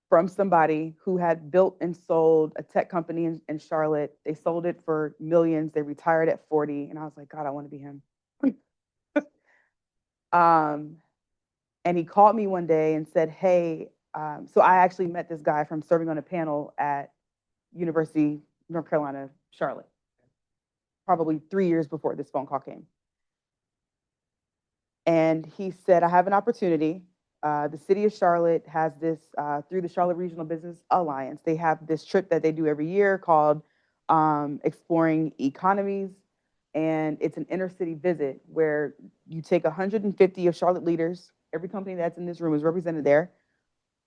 from somebody who had built and sold a tech company in Charlotte. They sold it for millions. They retired at 40. And I was like, God, I want to be him. And he called me one day and said, hey, so I actually met this guy from serving on a panel at University, North Carolina, Charlotte, probably 3 years before this phone call came. And he said, I have an opportunity. The city of Charlotte has this, through the Charlotte Regional Business Alliance, they have this trip that they do every year called Exploring Economies. And it's an inner city visit where you take 150 of Charlotte leaders. Every company that's in this room is represented there.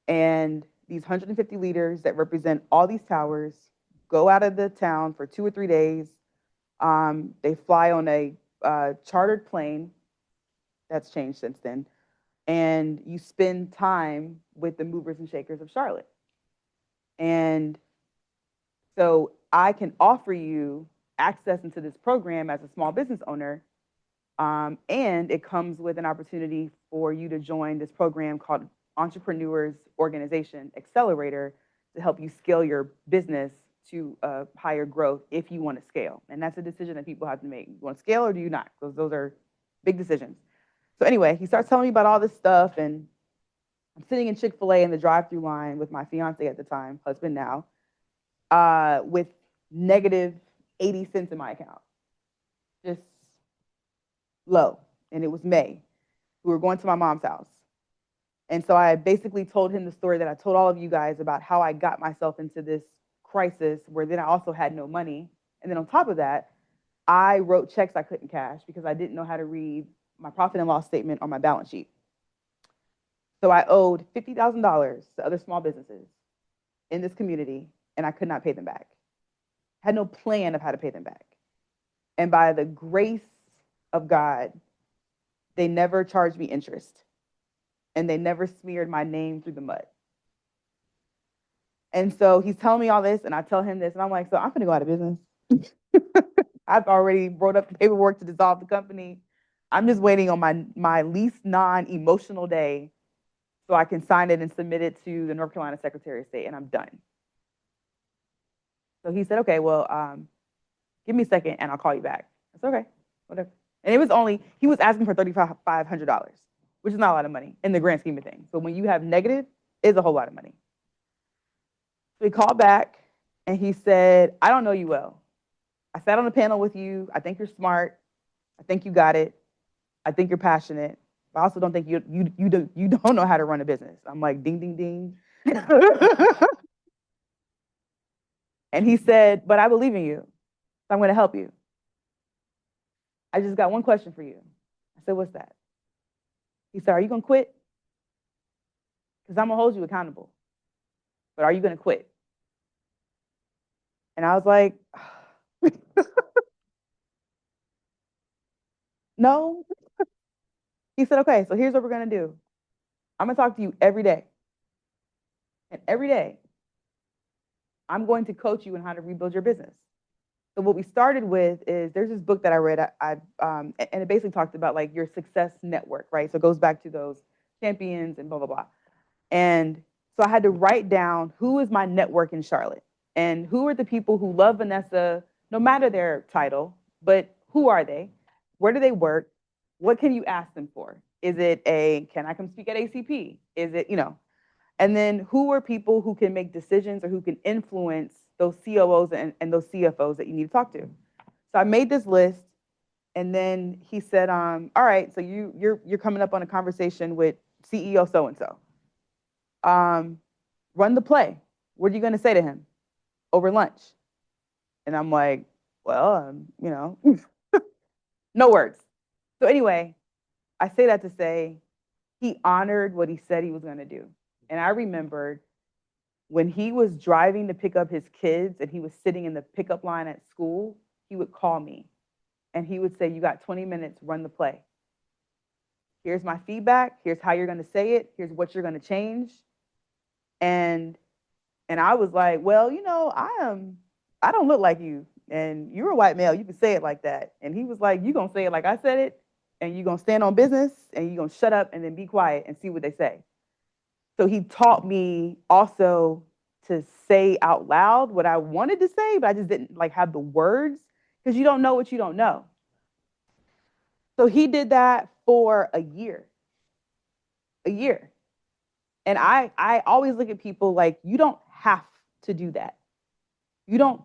And these 150 leaders that represent all these towers go out of the town for 2 or 3 days. They fly on a chartered plane. That's changed since then. And you spend time with the movers and shakers of Charlotte. And so I can offer you access into this program as a small business owner. And it comes with an opportunity for you to join this program called Entrepreneurs Organization Accelerator to help you scale your business to higher growth if you want to scale. And that's a decision that people have to make. You want to scale or do you not? Because those are big decisions. So anyway, he starts telling me about all this stuff, and I'm sitting in Chick-fil-A in the drive-through line with my fiance at the time, husband now, with negative 80 cents in my account. Just low. And it was May. We were going to my mom's house. And so I basically told him the story that I told all of you guys about how I got myself into this crisis where then I also had no money. And then on top of that, I wrote checks I couldn't cash because I didn't know how to read my profit and loss statement on my balance sheet. So I owed $50,000 to other small businesses in this community, and I could not pay them back. Had no plan of how to pay them back. And by the grace of God, they never charged me interest, and they never smeared my name through the mud. And so he's telling me all this, and I tell him this, and I'm like, so I'm gonna go out of business. I've already wrote up the paperwork to dissolve the company. I'm just waiting on my least non-emotional day so I can sign it and submit it to the North Carolina Secretary of State, and I'm done. So he said, okay, well, give me a second and I'll call you back. I said, okay, whatever. And it was only, he was asking for $3,500, which is not a lot of money in the grand scheme of things. But when you have negative, it's a whole lot of money. So he called back and he said, I don't know you well. I sat on a panel with you. I think you're smart. I think you got it. I think you're passionate. But I also don't think you don't know how to run a business. I'm like, ding, ding, ding. And he said, but I believe in you. So I'm going to help you. I just got one question for you. I said, what's that? He said, are you going to quit? Because I'm going to hold you accountable. But are you going to quit? And I was like, no. He said, okay, so here's what we're going to do. I'm going to talk to you every day. And every day, I'm going to coach you on how to rebuild your business. So what we started with is there's this book that I read, and it basically talked about like your success network, right? So it goes back to those champions and blah, blah, blah. And So I had to write down who is my network in Charlotte and who are the people who love Vanessa, no matter their title, but who are they? Where do they work? What can you ask them for? Is it can I come speak at ACP? Is it, and then who are people who can make decisions or who can influence those COOs and those CFOs that you need to talk to? So I made this list, and then he said, all right, so you're coming up on a conversation with CEO so-and-so. Run the play. What are you going to say to him over lunch? And I'm like, well, no words. So anyway, I say that to say he honored what he said he was going to do. And I remembered when he was driving to pick up his kids and he was sitting in the pickup line at school, he would call me and he would say, you got 20 minutes, run the play. Here's my feedback. Here's how you're going to say it. Here's what you're going to change. And I was like, well, I don't look like you, and you're a white male. You can say it like that. And he was like, you gonna say it like I said it, and you gonna stand on business, and you gonna shut up and then be quiet and see what they say. So he taught me also to say out loud what I wanted to say, but I just didn't have the words because you don't know what you don't know. So he did that for a year. And I always look at people like, you don't have to do that. You don't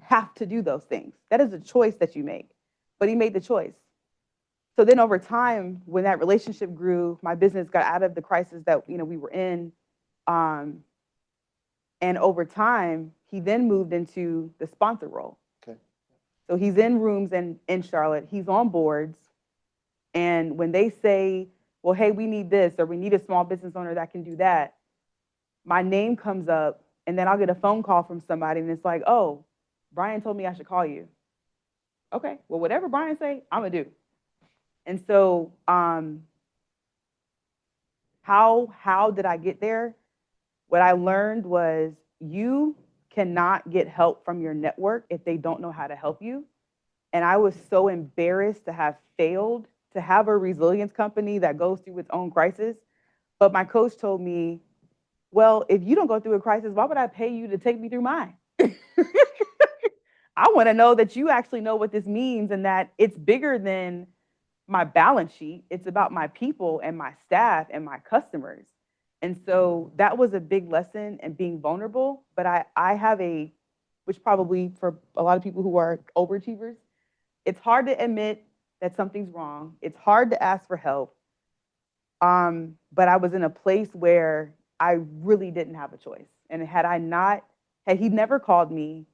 have to do those things. That is a choice that you make. But he made the choice. So then over time, when that relationship grew, my business got out of the crisis that we were in. And over time, he then moved into the sponsor role. Okay. So he's in rooms in Charlotte. He's on boards. And when they say, well, hey, we need this, or we need a small business owner that can do that, my name comes up, and then I'll get a phone call from somebody, and it's like, oh, Brian told me I should call you. Okay, well, whatever Brian say, I'm gonna do. And so, how did I get there? What I learned was you cannot get help from your network if they don't know how to help you. And I was so embarrassed to have failed to have a resilience company that goes through its own crisis. But my coach told me, well, if you don't go through a crisis, why would I pay you to take me through mine? I want to know that you actually know what this means and that it's bigger than my balance sheet. It's about my people and my staff and my customers. And so that was a big lesson in being vulnerable. But I have which probably for a lot of people who are overachievers, it's hard to admit that something's wrong. It's hard to ask for help. But I was in a place where I really didn't have a choice. And had he never called me,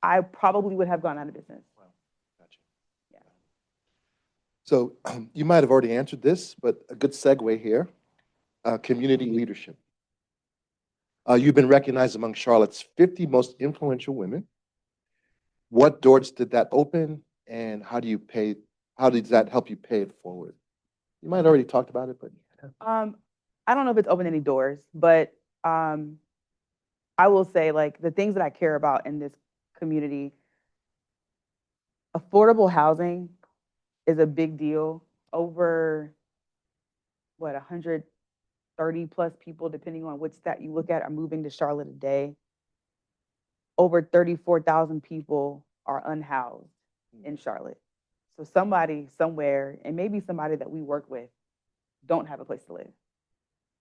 I probably would have gone out of business. Wow, gotcha. Yeah. So you might have already answered this, but a good segue here, community leadership. You've been recognized among Charlotte's 50 most influential women. What doors did that open, and how does that help you pay it forward? You might have already talked about it, but. I don't know if it's opened any doors, but I will say the things that I care about in this community, affordable housing is a big deal. Over 130 plus people, depending on which stat you look at, are moving to Charlotte a day. Over 34,000 people are unhoused in Charlotte. So somebody somewhere, and maybe somebody that we work with, don't have a place to live.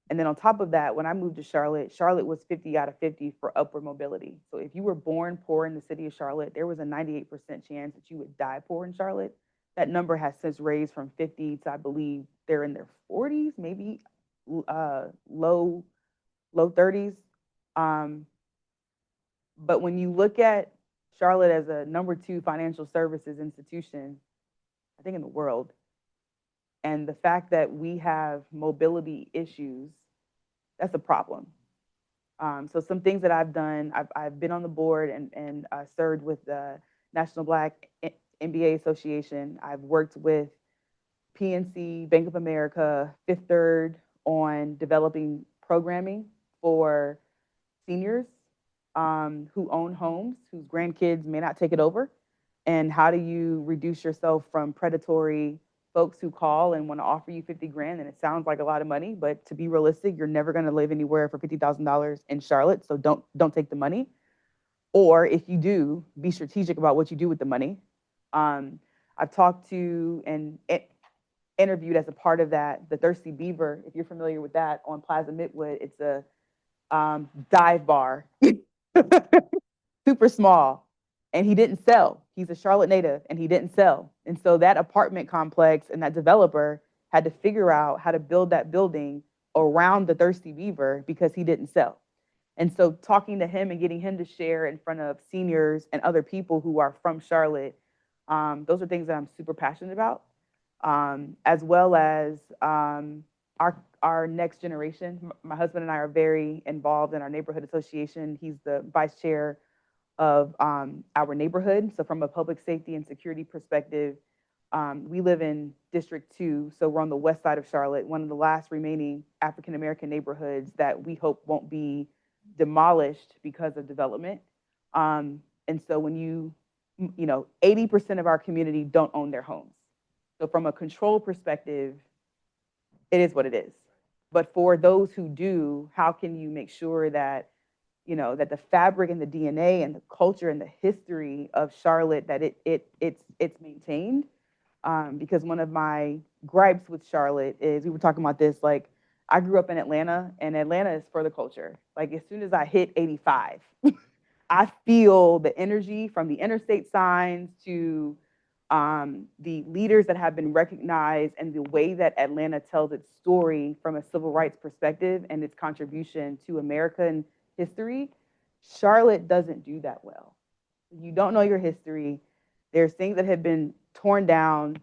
And then on top of that, when I moved to Charlotte, Charlotte was 50 out of 50 for upward mobility. So if you were born poor in the city of Charlotte, there was a 98% chance that you would die poor in Charlotte. That number has since raised from 50 to, I believe, they're in their 40s, maybe low 30s. But when you look at Charlotte as a #2 financial services institution, I think in the world, and the fact that we have mobility issues, that's a problem. So some things that I've done, I've been on the board and served with the National Black MBA Association. I've worked with PNC, Bank of America, Fifth Third on developing programming for seniors who own homes, whose grandkids may not take it over. And how do you reduce yourself from predatory folks who call and want to offer you 50 grand, and it sounds like a lot of money, but to be realistic, you're never going to live anywhere for $50,000 in Charlotte, so don't take the money. Or if you do, be strategic about what you do with the money. I've talked to and interviewed as a part of that, the Thirsty Beaver, if you're familiar with that, on Plaza Midwood. It's a dive bar, super small, and he didn't sell. He's a Charlotte native, and he didn't sell. And so that apartment complex and that developer had to figure out how to build that building around the Thirsty Beaver because he didn't sell. And so talking to him and getting him to share in front of seniors and other people who are from Charlotte, those are things that I'm super passionate about, as well as our next generation. My husband and I are very involved in our neighborhood association. He's the vice chair of our neighborhood. So from a public safety and security perspective, we live in District 2, so we're on the west side of Charlotte, one of the last remaining African-American neighborhoods that we hope won't be demolished because of development. And so when you know, 80% of our community don't own their homes. So from a control perspective, it is what it is. But for those who do, how can you make sure that, you know, that the fabric and the DNA and the culture and the history of Charlotte, that it's maintained? Because one of my gripes with Charlotte is, we were talking about this, like, I grew up in Atlanta, and Atlanta is for the culture. Like, as soon as I hit 85, I feel the energy from the interstate signs to the leaders that have been recognized, and the way that Atlanta tells its story from a civil rights perspective and its contribution to American history. Charlotte doesn't do that well. You don't know your history. There's things that have been torn down.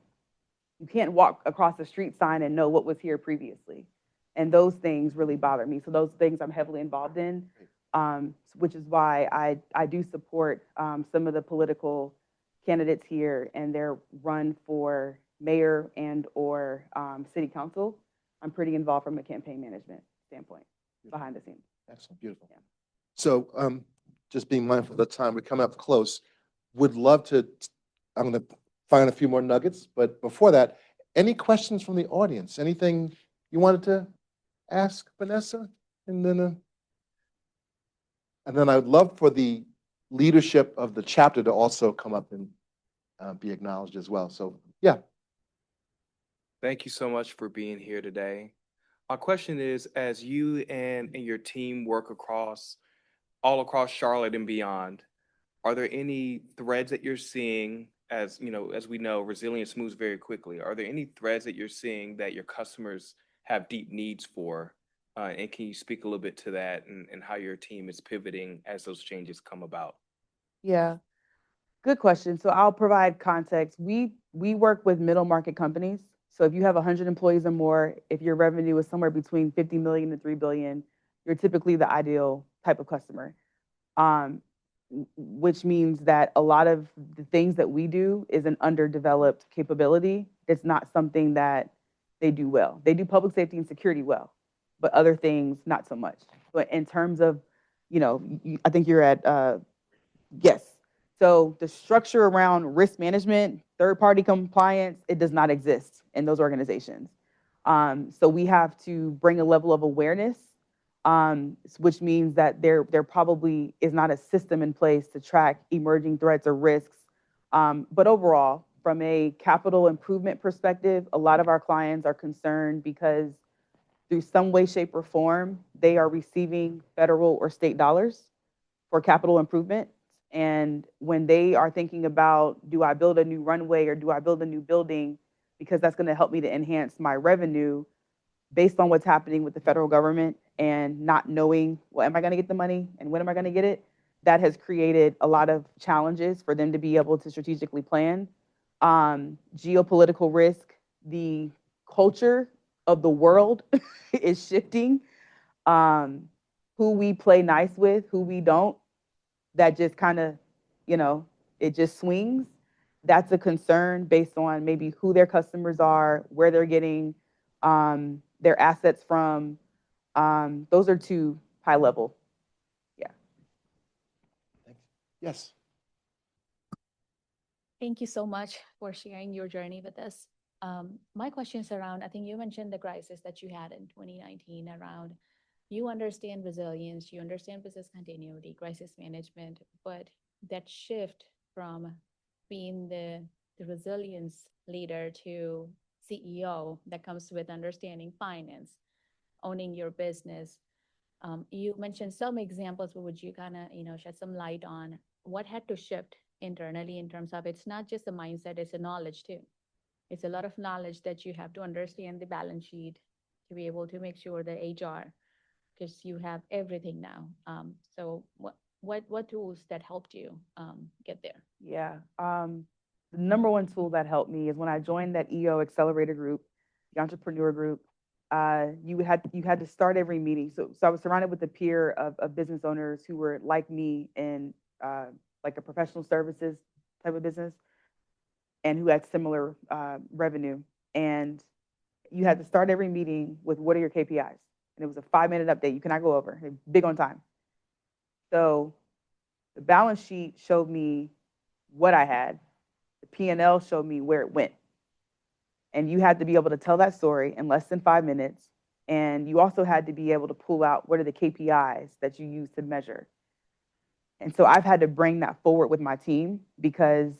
You can't walk across the street sign and know what was here previously. And those things really bother me. So those things I'm heavily involved in, which is why I do support some of the political candidates here and their run for mayor and or city council. I'm pretty involved from a campaign management standpoint behind the scenes. Excellent, beautiful. Yeah. So just being mindful of the time, we're coming up close. Would love to, I'm going to find a few more nuggets, but before that, any questions from the audience? Anything you wanted to ask Vanessa? And then I would love for the leadership of the chapter to also come up and be acknowledged as well. So yeah. Thank you so much for being here today. My question is, as you and your team work all across Charlotte and beyond, are there any threads that you're seeing? As you know, as we know, resilience moves very quickly. Are there any threads that you're seeing that your customers have deep needs for? And can you speak a little bit to that and how your team is pivoting as those changes come about? Yeah, good question. So I'll provide context. We work with middle market companies. So if you have 100 employees or more, if your revenue is somewhere between 50 million to 3 billion, you're typically the ideal type of customer. Which means that a lot of the things that we do is an underdeveloped capability. It's not something that they do well. They do public safety and security well, but other things, not so much. But in terms of, you know, I think you're at, yes. So the structure around risk management, third-party compliance, it does not exist in those organizations. So we have to bring a level of awareness, which means that there probably is not a system in place to track emerging threats or risks. But overall, from a capital improvement perspective, a lot of our clients are concerned because through some way, shape, or form, they are receiving federal or state dollars for capital improvement. And when they are thinking about, do I build a new runway or do I build a new building because that's going to help me to enhance my revenue, based on what's happening with the federal government and not knowing, well, am I going to get the money and when am I going to get it? That has created a lot of challenges for them to be able to strategically plan. Geopolitical risk, the culture of the world is shifting. Who we play nice with, who we don't, that just kind of, you know, it just swings. That's a concern based on maybe who their customers are, where they're getting their assets from. Those are two high level. Yeah. Yes. Thank you so much for sharing your journey with us. My question is around, I think you mentioned the crisis that you had in 2019 around, you understand resilience, you understand business continuity, crisis management, but that shift from being the resilience leader to CEO that comes with understanding finance, owning your business. You mentioned some examples, but would you kind of, shed some light on what had to shift internally in terms of it's not just a mindset, it's a knowledge too. It's a lot of knowledge that you have to understand the balance sheet to be able to make sure the HR, because you have everything now. So what tools that helped you get there? Yeah. The number one tool that helped me is when I joined that EO accelerator group, the entrepreneur group. You had to start every meeting. So I was surrounded with a peer of business owners who were like me in like a professional services type of business, and who had similar revenue. And you had to start every meeting with, what are your KPIs? And it was a 5-minute update. You cannot go over. They're big on time. So the balance sheet showed me what I had. The P&L showed me where it went. And you had to be able to tell that story in less than 5 minutes. And you also had to be able to pull out, what are the KPIs that you use to measure? And so I've had to bring that forward with my team because,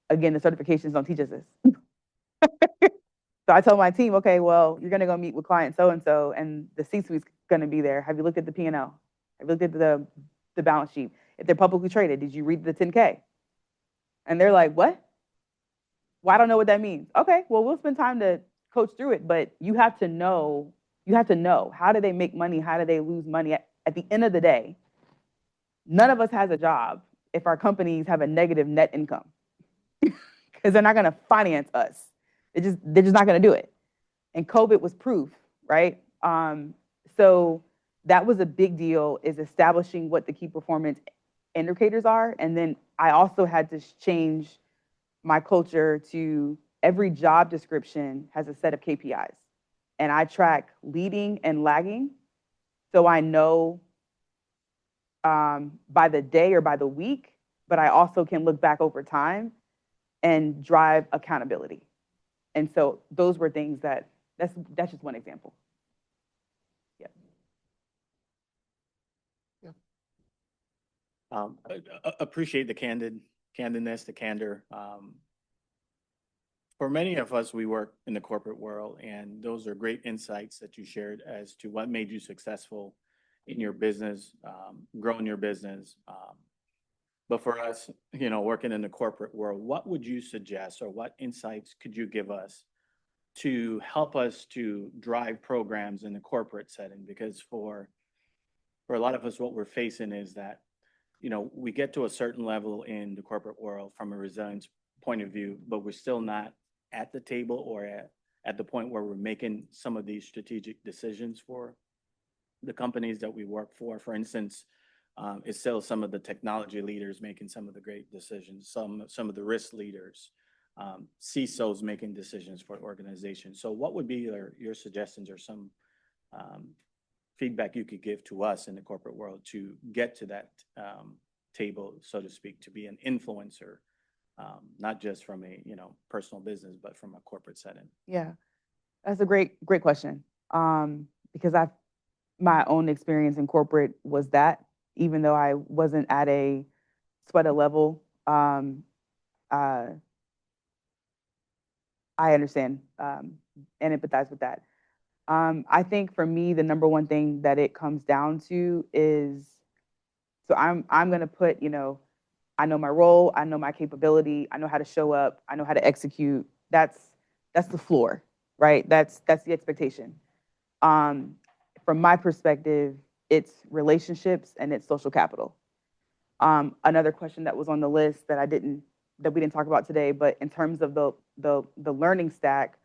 again, the certifications don't teach us this. So I tell my team, okay, well, you're going to go meet with client so-and-so, and the C-suite's going to be there. Have you looked at the P&L? Have you looked at the balance sheet? If they're publicly traded, did you read the 10K? And they're like, what? Well, I don't know what that means. Okay, well, we'll spend time to coach through it, but you have to know, how do they make money? How do they lose money? At the end of the day, none of us has a job if our companies have a negative net income, because they're not going to finance us. They're just not going to do it. And COVID was proof, right? So that was a big deal, is establishing what the key performance indicators are. And then I also had to change my culture to every job description has a set of KPIs. And I track leading and lagging. So I know by the day or by the week, but I also can look back over time and drive accountability. And so those were things that's just one example. Appreciate the candidness, the candor. For many of us, we work in the corporate world, and those are great insights that you shared as to what made you successful in your business, growing your business. But for us, working in the corporate world, what would you suggest, or what insights could you give us to help us to drive programs in the corporate setting? Because for a lot of us, what we're facing is that, we get to a certain level in the corporate world from a resilience point of view, but we're still not at the table or at the point where we're making some of these strategic decisions for the companies that we work for. For instance, it's still some of the technology leaders making some of the great decisions, some of the risk leaders, CISOs making decisions for organizations. So what would be your suggestions or some feedback you could give to us in the corporate world to get to that table, so to speak, to be an influencer, not just from a personal business, but from a corporate setting? Yeah, that's a great question. Because my own experience in corporate was that, even though I wasn't at a sweater level, I understand and empathize with that. I think for me, the number one thing that it comes down to is, so I'm going to put, I know my role, I know my capability, I know how to show up, I know how to execute. That's the floor, right? That's the expectation. From my perspective, it's relationships and it's social capital. Another question that was on the list that we didn't talk about today, but in terms of the learning stack,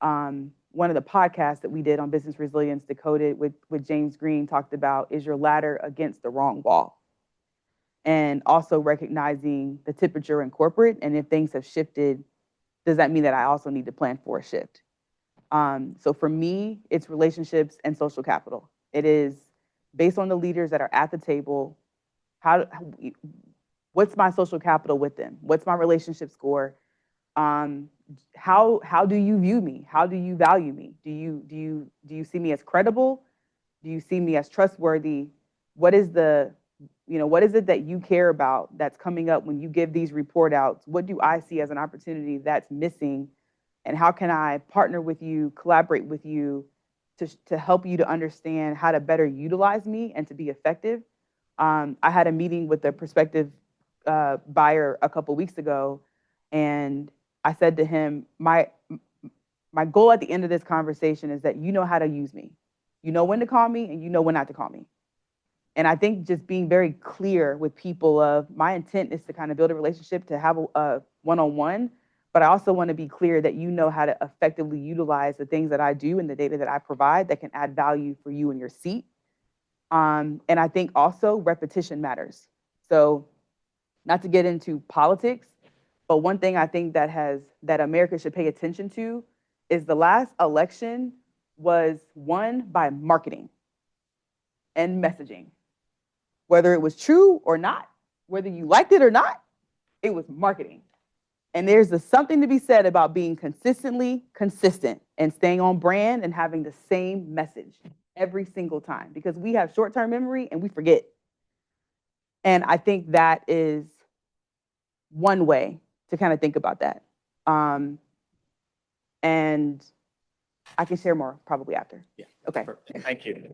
one of the podcasts that we did on business resilience, Decoded, with James Green, talked about, is your ladder against the wrong wall? And also recognizing the temperature in corporate, and if things have shifted, does that mean that I also need to plan for a shift? So for me, it's relationships and social capital. It is based on the leaders that are at the table. What's my social capital with them? What's my relationship score? How do you view me? How do you value me? Do you see me as credible? Do you see me as trustworthy? What is what is it that you care about that's coming up when you give these report outs? What do I see as an opportunity that's missing? And how can I partner with you, collaborate with you to help you to understand how to better utilize me and to be effective? I had a meeting with a prospective buyer a couple weeks ago, and I said to him, my goal at the end of this conversation is that you know how to use me. You know when to call me and you know when not to call me. And I think just being very clear with people of my intent is to kind of build a relationship, to have a one-on-one, but I also want to be clear that you know how to effectively utilize the things that I do and the data that I provide that can add value for you in your seat. And I think also repetition matters. So not to get into politics, but one thing I think that America should pay attention to is the last election was won by marketing and messaging. Whether it was true or not, whether you liked it or not, it was marketing. And there's something to be said about being consistently consistent and staying on brand and having the same message every single time, because we have short-term memory and we forget. And I think that is one way to kind of think about that. And I can share more probably after. Yeah. Okay. Perfect. Thank you.